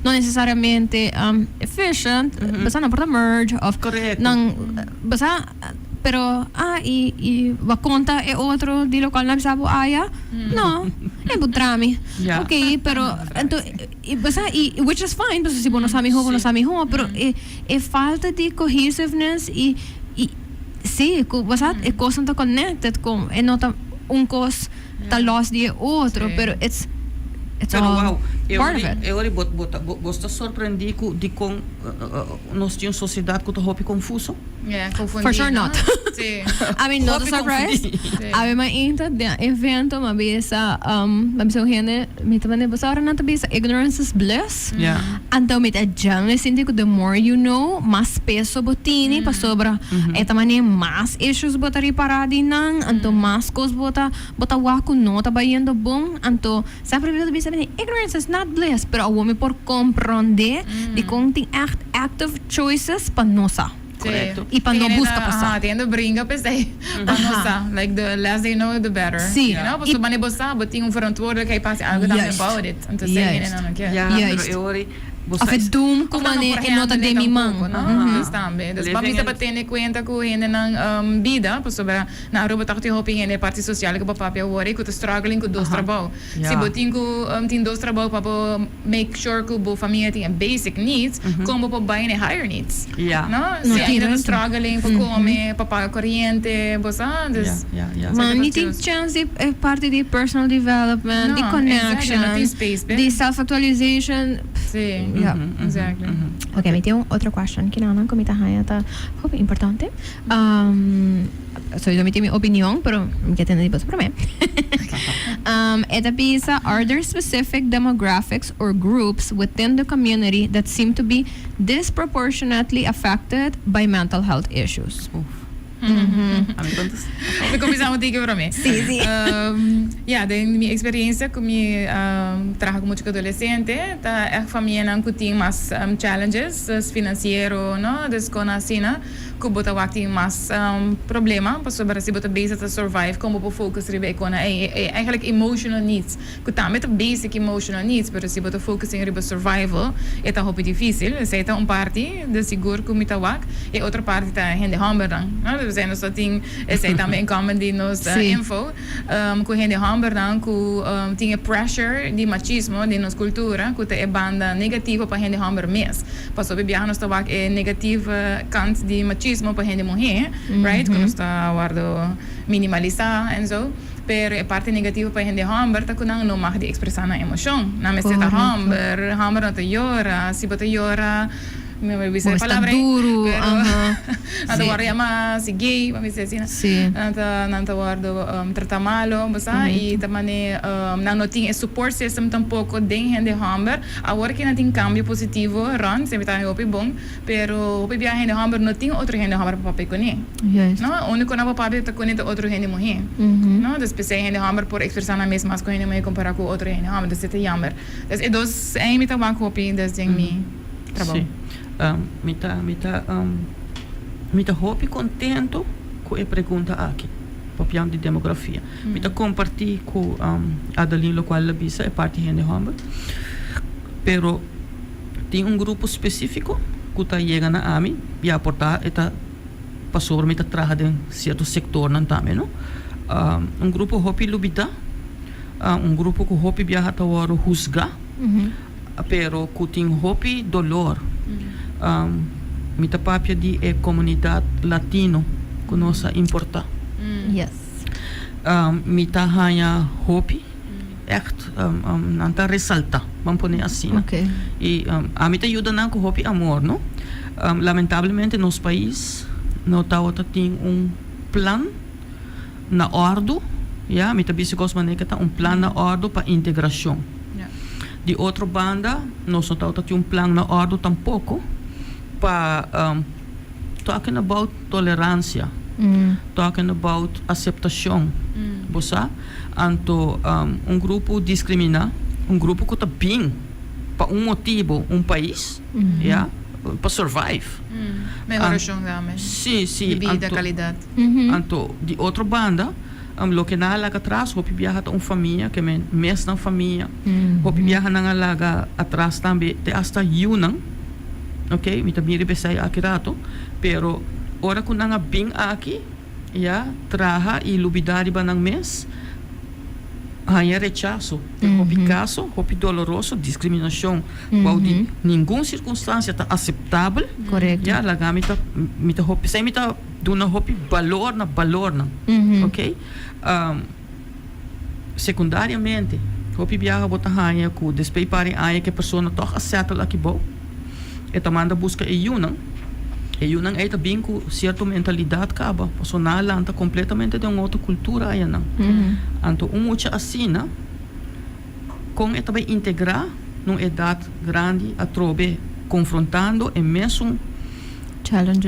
não necessariamente efficient, basta na porta merge of Correcto. nang basta pero e va conta é outro de local na bisabo aya no é butrami Yeah. okay pero então basta which is fine basta se bono sami ho pero é falta de cohesiveness e sim basta é coisa tá connected com é nota cos tá lost de outro Sim. pero it's Pero all wow, part of it. eu bosta surpreendi de com nós tínhamos sociedade que hopi confuso. Yeah, confundir. For sure not. Sim. I mean, not a Hopi surprise. confundi. Abi mainta de evento, mabisa gente, mita mane basa ora nata bisa ignorance is bliss. Yeah. Então mita jangle sindi ko the more you know, mas peso botini pa sobra. Eta mane mas issues bota riparadi nang, anto mas cos bota waku nota bayendo bom, anto sempre wil bisa ignorance is not bliss, pero a woman por compreender de kung ting active choices pa nosa. Correcto. E para não busca passar. Tendo brinca, pensei. Nossa, like the less they know, the better. Sim. You know, porque mane bossa, botinho verantwoordelijkheid pas algo dan about it. En te zeggen en dan ook. Ja, Juist. pero eu ori Of het doom como é nota de mi man. Dus também. Dus para mim tá batendo conta com ele na vida, por sobre na aruba tá te hoping ele parte social que papai é worry que struggling com dois trabalho. Se botinho com tem dois trabalho para make sure que a família tem basic needs, como para buy higher needs. Ja. No? Se ainda struggling para comer, para pagar corrente, bossa, dus Ja. Man, niet in chance é parte de personal development, de connection, de self-actualization. Sim. Yeah. Exactly. Ok, me tenho outra question que não como tá tá importante. So eu me tenho minha opinião, pero me quer ter depois para mim. Esta pisa, are there specific demographics or groups within the community that seem to be disproportionately affected by mental health issues? We começamos a dizer para mim. Sim. Ja, de minha experiência com trabalho com muito adolescente, tá a família não tem mais challenges financeiros, não, desconhecida, que bota aqui mais problema, para sobre se bota base to survive, como para focus ribe com eigenlijk emotional needs, que tá met basic emotional needs, pero se bota focus em ribe survival, é tá hope difícil, se tá parte de seguro com mita wak, e outra parte tá hende hamburger, não, we zijn dus dat ding, se também comment die nos info, com hende hamburger ku tinha pressure de machismo de nos cultura ku te banda negativa para gente hamburger mes passo bebiar nos tabak é negativa kant de machismo para gente mulher right quando está guardo minimalizar and so pero a parte negativa para gente hamburger tá kunang não mag de expressar na emoção na me seta hamburger não te llora se bota llora me bisa Basta palabra duro, pero aha. ando Sí. guarda mas si gay pamisa sina Sí. nanta guardo trata malo basta e tamane não tinha support system tampouco den hende hamber agora que não tem cambio positivo run sempre tá hopi bom pero hopi bia hende hamber não tinha outro hende hamber para papai kone Yes. no único na papai tá kone outro hende morrer Mhm. no dus pensei hende hamber por expressar na mesma as coisas não comparar com outro hende hamber dus é jammer dus é dos é mita banco hopi dus ding mi trabalho Sim. Mita hopi contento com a pergunta aqui, papião de demografia. Mita compartilhar com Adeline lo qual bisa é parte de Humber. Pero tem grupo específico que está chegando na AMI e aportar eta passou mita trabalha em certo setor não também, não? Grupo hopi lubida, grupo que hopi viaja tawaro husga, pero que tem hopi dolor. Mita papia di é comunidade latino que nossa importa. Yes. Mita hanya hopi echt nanta resalta, vamos poner assim. Okay. E a mita ajuda na com hopi amor, no? Lamentavelmente nos país não tá tem plan na ordo, ja, mita bisikos maneira tá plan na ordo para integração. yeah. De outra banda, nós não tem plan na ordo tampouco para talking about tolerância, talking about aceitação, bossa, anto grupo discrimina, grupo que está bem para motivo, país, yeah, para survive. Melhoração também. Sim, De vida, qualidade. Anto de outra banda, lo que na laga atrás, hopi viaja ta família, que mes na família, hopi viaja na laga atrás também, te hasta yunang, ok, mita miri besay aqui rato, pero ora ko nga bing aqui, ya, traha e lubidade ba ng mes, hanya rechazo, hopi caso, hopi doloroso, discriminação, qual de nenhuma circunstância tá aceitável, Correto. ya, laga mita hopi, say mita duna hopi valor na, ok? Secundariamente, hopi viaja bota hanya ku despei pare hanya que persona toch aceita aqui bom. E tamanda busca yunang é também com certa mentalidade caba, personal anta completamente de uma outra cultura aí não. Então mucha assim, com é também integrar numa idade grande a trobe confrontando e mesmo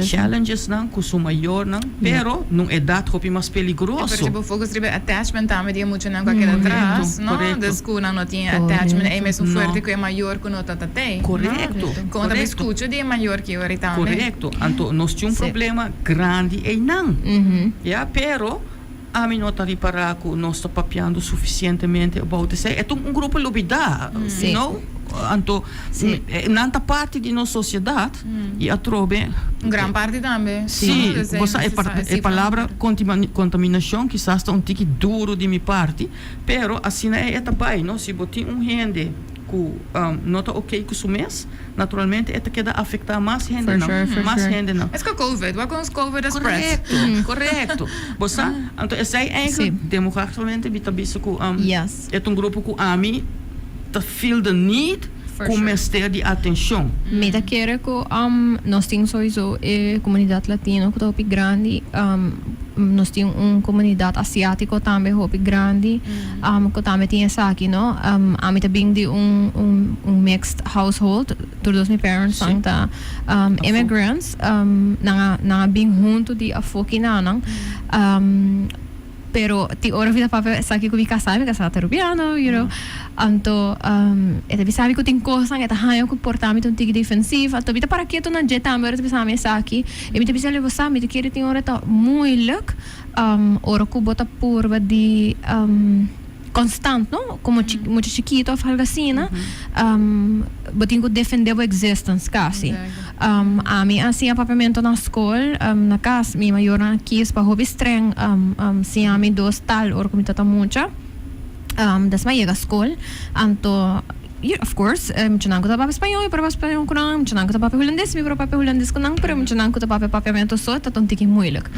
challenges não com o maior não, pero numa idade hopi mais Por perigoso. exemplo, focus ribe attachment também dia muito não qualquer atrás, não? Das que não tinha attachment é mesmo forte que é maior que não tem. Correto. Quando eu escuto de maior que eu também. Correto. Então nós tínhamos problema grande e não. Yeah, pero a mim não está reparar que nós está papiando suficientemente about isso. É grupo lubida, you know? Então, nanta parte de nossa sociedade e a trobe Gran parte também. sim, a palavra contaminação que está tique duro de minha parte, pero assim é também, não? Se botar gente que não está ok com o mês, naturalmente é que afetar mais gente, não? Mais gente, não? É que COVID, wat com COVID is spread. Correto. Você, então essa é eigenlijk demograficamente vitabisa que é grupo que a mim te feel the need com mestre de atenção. Meta quer que nós temos sowieso a comunidade latina que é grande, nós temos uma comunidade asiática também grande, que também tem essa aqui, não? A mim também de mixed household, todos meus parents são immigrants, na bem junto de a foquinanang. Pero ti ora vida papel sa ki ko kasama terubiano, you know. Anto eta bisabi ko tin kosan eta hayo ko portamento un tig defensivo, ato bita para quieto na jeta amor eta bisabi sa aqui. E bita bisale você me querer tin ora ta moeilijk ora ko bota purva de constante, não? Como muito chiquito, algo assim, né? Botinho defender a existência, quase. A mim, assim, apartamento na escola, na casa, minha maior aqui, para hobby estranho, se a mim dois tal, ou como está muito, das mais chega a escola, então, of course, mencionando que o papo espanhol, o papo espanhol com não, mencionando que o papo holandês, o papo holandês com não, pero mencionando que o papo papiamento só, está tão tiquinho muito.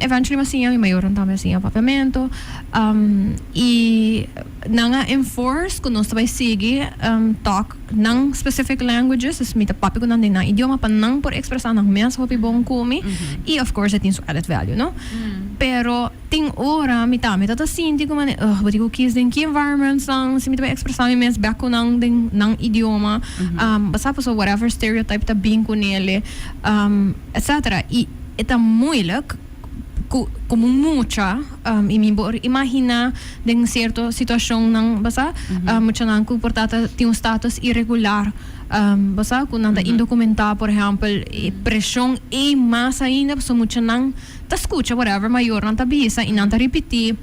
Eventually, assim, a maior também assim, papiamento, e não enforce que nós também seguir talk ng specific languages, is mita papi ko nang din na idioma pa nang por expresa ng mes hopi bong kumi, i of course it is added value, no? Pero ting ora mita ta sinti ko man bati ko kis din ki environments lang si mita ba expresa mi mes back ko nang din ng idioma, basta po so whatever stereotype ta being ko nele, etc. I ita moeilijk como mucha imagina de cierta situação ng basa mucha nang comportata tem status irregular basa kung nanda indocumentada por exemplo pressão e mais ainda so mucha nang ta escucha whatever maior nang tabisa e nang ta repetir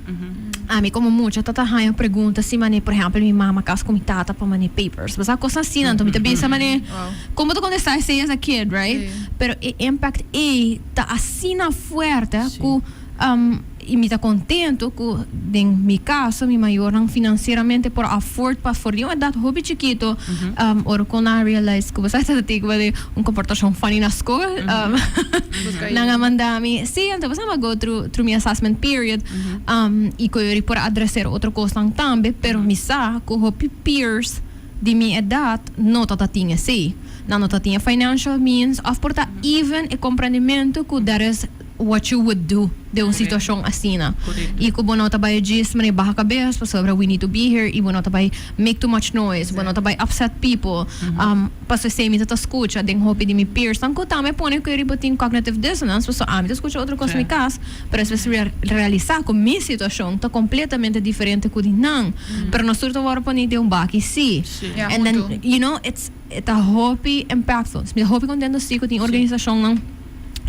ami como mucha tatahaya pergunta se mane por exemplo minha mama cas comitata pa mane papers basa coisa assim não me tabisa mane como tu quando estás as a kid right pero impact ta assina fuerte ku e me tá contento com em meu caso mi maior não financeiramente por afford para for uma data hobby chiquito or quando I realize que você está tendo comportação funny na escola nang mandami então você vai go through my assessment period e que eu por addressar outra coisa também pero me sa com hobby peers de minha idade não tá tinha assim não tá tinha financial means of porta even e compreendimento que there is what you would do de uma situação assim na e que bono tabay diz mane baha cabeça pa sobre we need to be here e bono tabay make too much noise bono tabay upset people paso sei me tá escuta den hope de mi peers tanto também pone que ribotin cognitive dissonance paso me tá escuta outra coisa me cas para se realizar com minha situação tá completamente diferente que de não pero nós tudo agora pone de baque sim and then you know it's a hope impactful me hope contendo sim que tem organização não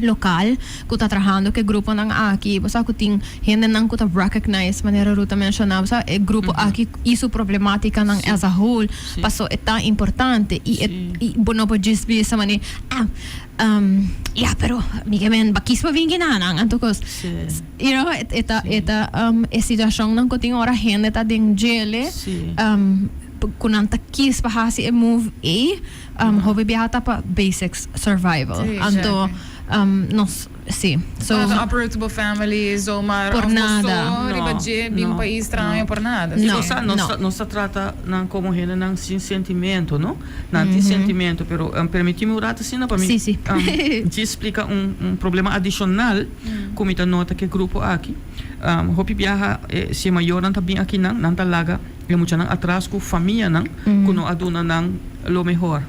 local que está trabalhando que grupo nang aqui basta que tem gente nang que está recognize maneira ruta mencionar basta é grupo aqui isso problemática nang as a whole passo é tão importante e bono pode dizer essa maneira pero miguel men bakis pa vingi na nang antukos you know eta é situação nang que tem hora gente tá dentro gele kunanta kis pa hasi move hobby biata pa basics survival anto nos sim so uprootable families ou por nada bem um país estranho por nada não se trata não como gente não sem sentimento não tem sentimento pero permitimos urata assim para mim te explica problema adicional como está nota que grupo aqui hopi viaja se maior não tá bem aqui não tá laga é muito não atrás com família não quando aduna não lo melhor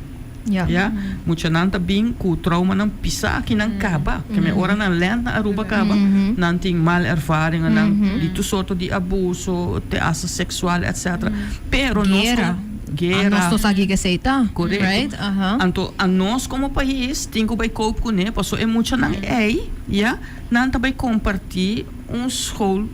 mucha nanta bing ku trauma ng pisa aqui ng kaba que me ora ng land na Aruba kaba nanting mal ervaring ng dito soto di abuso te asa sexual etc pero guerra nós aqui que aceita right anto nós como país tingo by cope com ne paso é mucha nang nanta by compartir school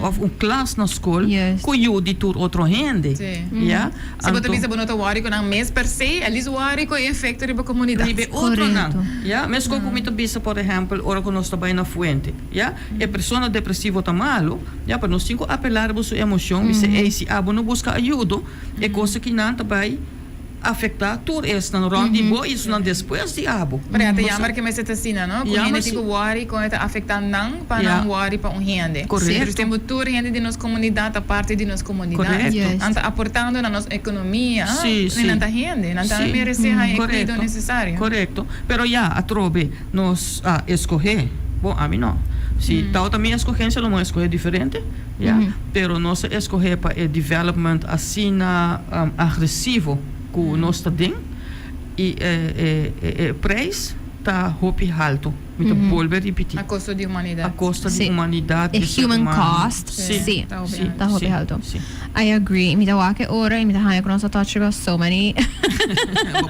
of class na school com you de tur outro gente se você pensa bonota wari com mês per se eles wari com efeito riba comunidade ribe outro não mas com muito bisa por exemplo ora que nós trabalha na fuente é pessoa depressiva tá malo para nós cinco apelar a sua emoção se esse não busca ajuda é coisa que não trabalha afectar tudo isso não round bo isso não depois de abo para até chamar que mais está assim não com gente tipo worry com está afetando não para não worry para gente correto temos tudo gente de nossa comunidade a parte de nossa comunidade anda aportando na nossa economia não tá gente não tá merece a equidade necessária correto pero a trobe nos escolher bom a mim não se tal também escolhência não é escolher diferente pero nossa escolher para development assim agressivo que nós está dentro e preço está hopi alto muito volver repetir a custo de humanidade the human cost sim está hopi alto I agree me da que ora me da haya que nós touch about so many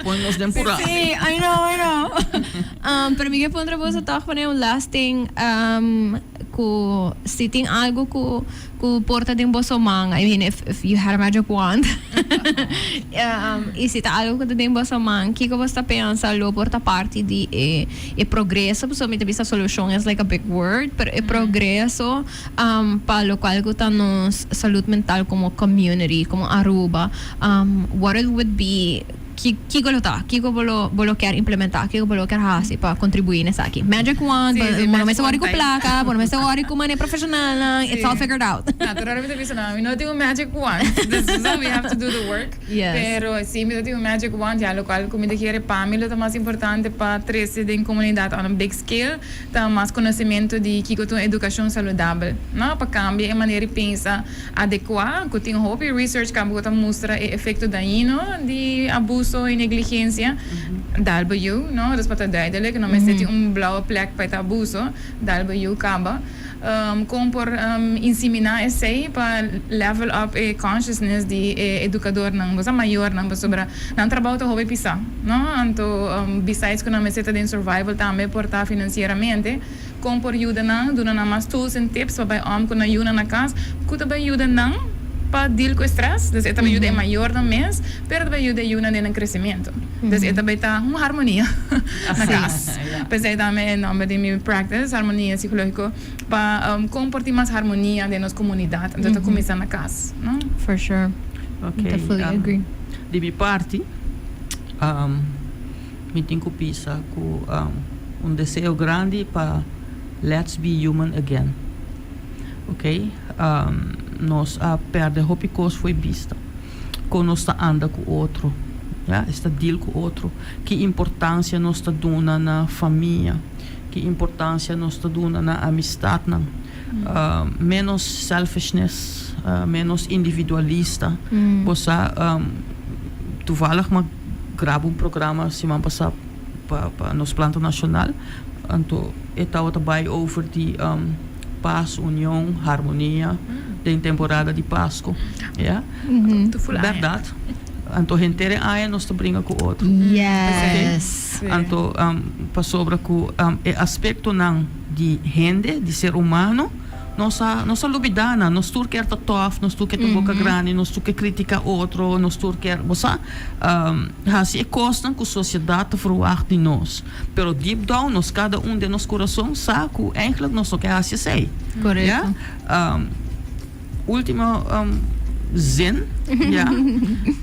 põe nos temporada sim I know pero me que pondre você tá para um lasting ku se tem algo ku porta de bolso manga I mean if you had a magic wand e se tá algo que de bolso manga que você pensa lo porta parte de progresso so me vista solution is like a big word pero progresso para lo qual que tá nos saúde mental como community como Aruba what it would be Kiko bolo quer implementar, Kiko bolo quer hasi para contribuir nessa aqui. Magic Wand, bono mais ori com placa, bono mais ori com maneira profissional, it's all figured out. Naturalmente bisa na, we não tem magic wand. So we have to do the work. Yes. Pero sim, we tem magic wand, já local comida que é família, tá mais importante para trazer em comunidade on a big scale, tá mais conhecimento de que tem educação saudável, não? Para cambiar a maneira de pensar adequada, que tem hope research que tá mostra o efeito dañino de abuso e negligência. Dalbayu, não? Das para duidelijk, não me sente blauwe plek para abuso, dalbayu kaba. Como por inseminar esse para level up a consciousness de educador não você maior não sobre não trabalho hobby pisa não então besides que não me seta de survival também portar financeiramente como por ajuda não dona na mais tools and tips para que não ajuda na casa que também ajuda não para deal com o stress, dus esta ajuda é maior no mês, pero também ajuda no crescimento. Dus esta também está uma harmonia na casa. Pensei também em nome de minha practice, harmonia psicológica, para compartilhar mais harmonia de nossa comunidade, então começar na casa, não? For sure. Okay. I fully agree. De minha parte, me tenho que pensar com desejo grande para let's be human again. Ok? Nós perde hopi coisa foi vista. Quando nós anda com o outro, está deal com o outro. Que importância nós está dando na família, que importância nós está dando na amistade, menos selfishness, menos individualista. Você toevallig maar grabo programa semana passada para nos planta nacional. Então, estava também over de paz, união, harmonia, da temporada de Páscoa, verdade. Então, a gente aí nós brinca com o outro. Yes. Então, para sobre o aspecto não de gente, de ser humano, nossa lubidana, nós tu quer estar tough, nós tu quer ter boca grande, nós tu quer criticar outro, nós tu quer, você, assim é costa que a sociedade verwacht de nós, pero deep down, nós cada de nosso coração sabe que eigenlijk nós só quer assim sei, correto? Última zin,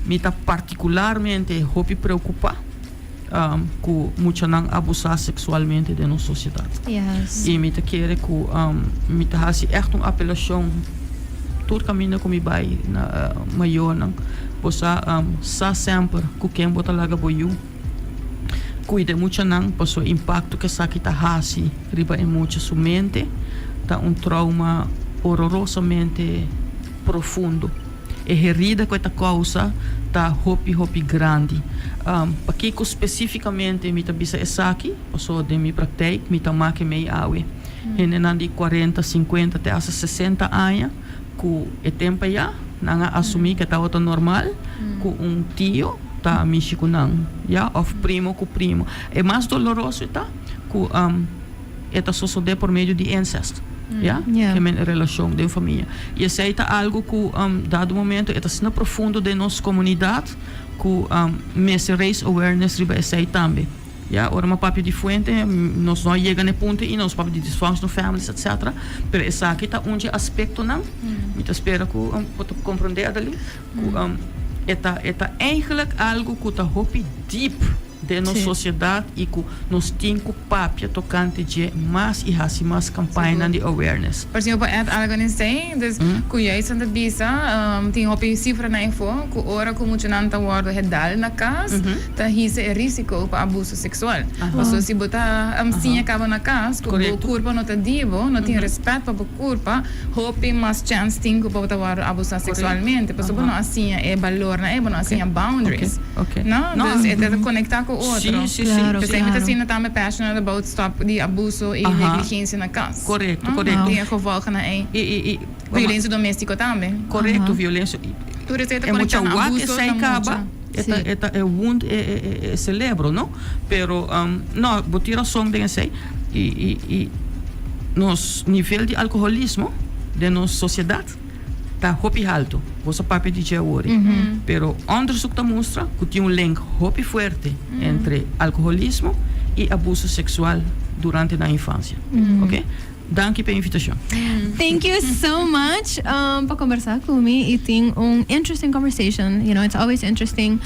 me está particularmente preocupado com muito não abusar sexualmente de nossa sociedade. Yes. E me está querer que me está fazendo echt apelação todo caminho como vai na maior não, você sa sempre com quem bota laga boiu, cuida muito não, para o impacto que essa kita hasi riba em muito sua mente, tá trauma horrorosamente profundo. E herida com esta causa tá hopi grande. Para que especificamente me tabisa essa aqui, passou de minha prática, me tama que me awe. Não de 40, 50 até 60 anos, que é tempo já, não assumir que está outra normal, que tio tá mixico não, of primo com primo. É mais doloroso tá, que esta sucede por meio de incesto. Que é uma relação de família. E esse é algo que, dado momento, é assim profundo de nossa comunidade, que me raise awareness riba esse também. Ora uma papo diferente, nós não chegamos no ponto e nós papo de dysfunctional families, etc. Mas esse aqui está aspecto não. Eu espero que você compreender ali. É eigenlijk algo que está hopi deep de nossa sociedade e que nós temos que papia tocante de mais e mais campanha de awareness. Por exemplo, é algo que sei, dus cuiais anda bisa, tem hopi cifra na info, que ora como tinanta word redal na casa, tá hise é risco para abuso sexual. Mas se botar sim acaba na casa, que o corpo não tá divo, não tem respeito para o corpo, hopi mais chance tem que botar word abusar sexualmente, porque não assim é valor, não é, não assim é boundaries. Não, dus é conectar com outro. Sim. Claro, Você ainda assim não tá passionate about stop de abuso e negligência na casa. Correto. Tem gevolgen na e violência doméstica também. Correto, violência. Tudo isso é muito abuso que se acaba. É wound é cerebro, não? Pero não, botar a som de sei e nos nível de alcoolismo de nossa sociedade tá hopi alto. Você papi de hoje. Pero onderzoek mostra que tem link hopi forte entre alcoolismo e abuso sexual durante a infância. Ok? Dank je per invitatie. Thank you so much para conversar comigo e tem interesting conversation. You know, it's always interesting.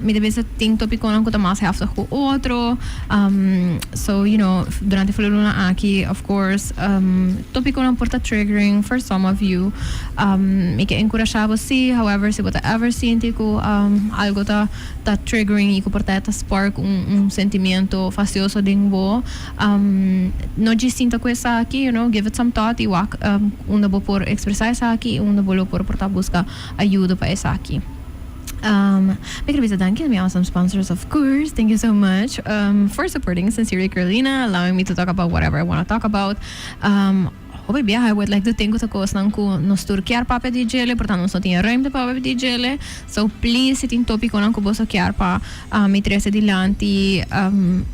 Me deve ser tem tópico não que mais heftig com outro. So, you know, durante a luna aqui, of course, tópico não porta triggering for some of you. Me que encorajar você, however, se você ever sente que algo tá triggering e que porta spark sentimento facioso dentro não te sinta com essa aqui, you know, give it some thought e walk una bo por expressar essa aqui, una bo por portar buscar ajuda para essa aqui. Big Ravisa, thank you. We have some sponsors, of course. Thank you so much for supporting Sincerely Carolina, allowing me to talk about whatever I want to talk about. Baby, I would like to thank you sa course nang ko nos turkiar pa di jele, portanto non so tinha ruimte pa di jele. So please, se tin topico nang ko bosa chiar pa mi trese di lanti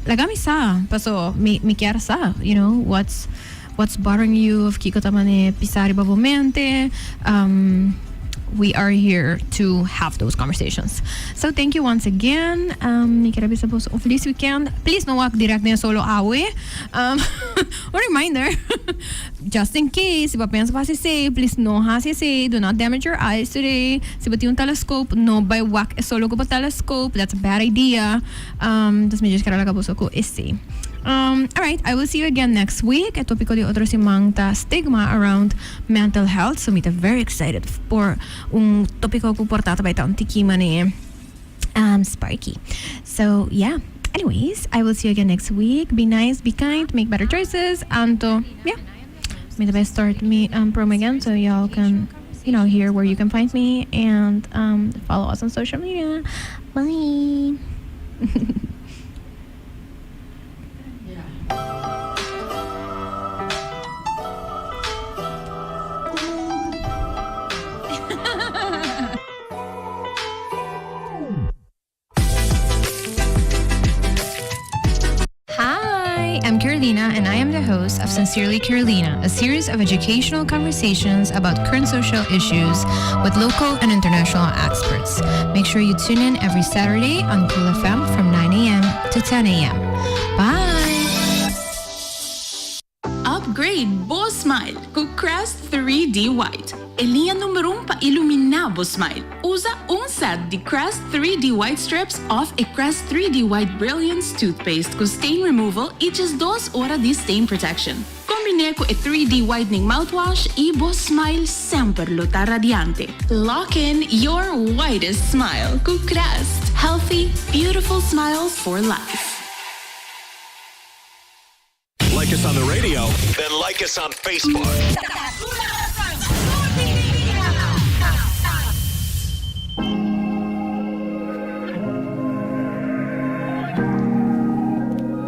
lagami sa, paso mi chiar sa, you know, what's bothering you, of kiko tamane pisari babamente. We are here to have those conversations. So thank you once again. Mi kira bisa boss of this weekend. Please no walk direct na solo awe. A reminder, just in case, iba pensa pa si say, please no ha si say, do not damage your eyes today. Si bati yung telescope, no by walk solo ko pa telescope. That's a bad idea. Tas medyo kira laga boss ko is say. Alright, I will see you again next week. Ito pico di otro si Mangta stigma around mental health. So I'm very excited for topico ko portata by taon tikima ni Sparky. So yeah. Anyways, I will see you again next week. Be nice, be kind, make better choices, and yeah. May the best start me promo again so y'all can hear where you can find me and follow us on social media. Bye. I'm Carolina, and I am the host of Sincerely Carolina, a series of educational conversations about current social issues with local and international experts. Make sure you tune in every Saturday on Cool FM from 9 a.m. to 10 a.m. Bye! Upgrade Boss Smile com Crest 3D White. E linha número 1 para iluminar Boss Smile. Usa set de Crest 3D White Strips of a Crest 3D White Brilliance Toothpaste com stain removal e just 2 horas de stain protection. Combine com a 3D Whitening Mouthwash e Boss Smile sempre luta radiante. Lock in your whitest smile com Crest. Healthy, beautiful smiles for life. Like us on the radio, then like us on Facebook.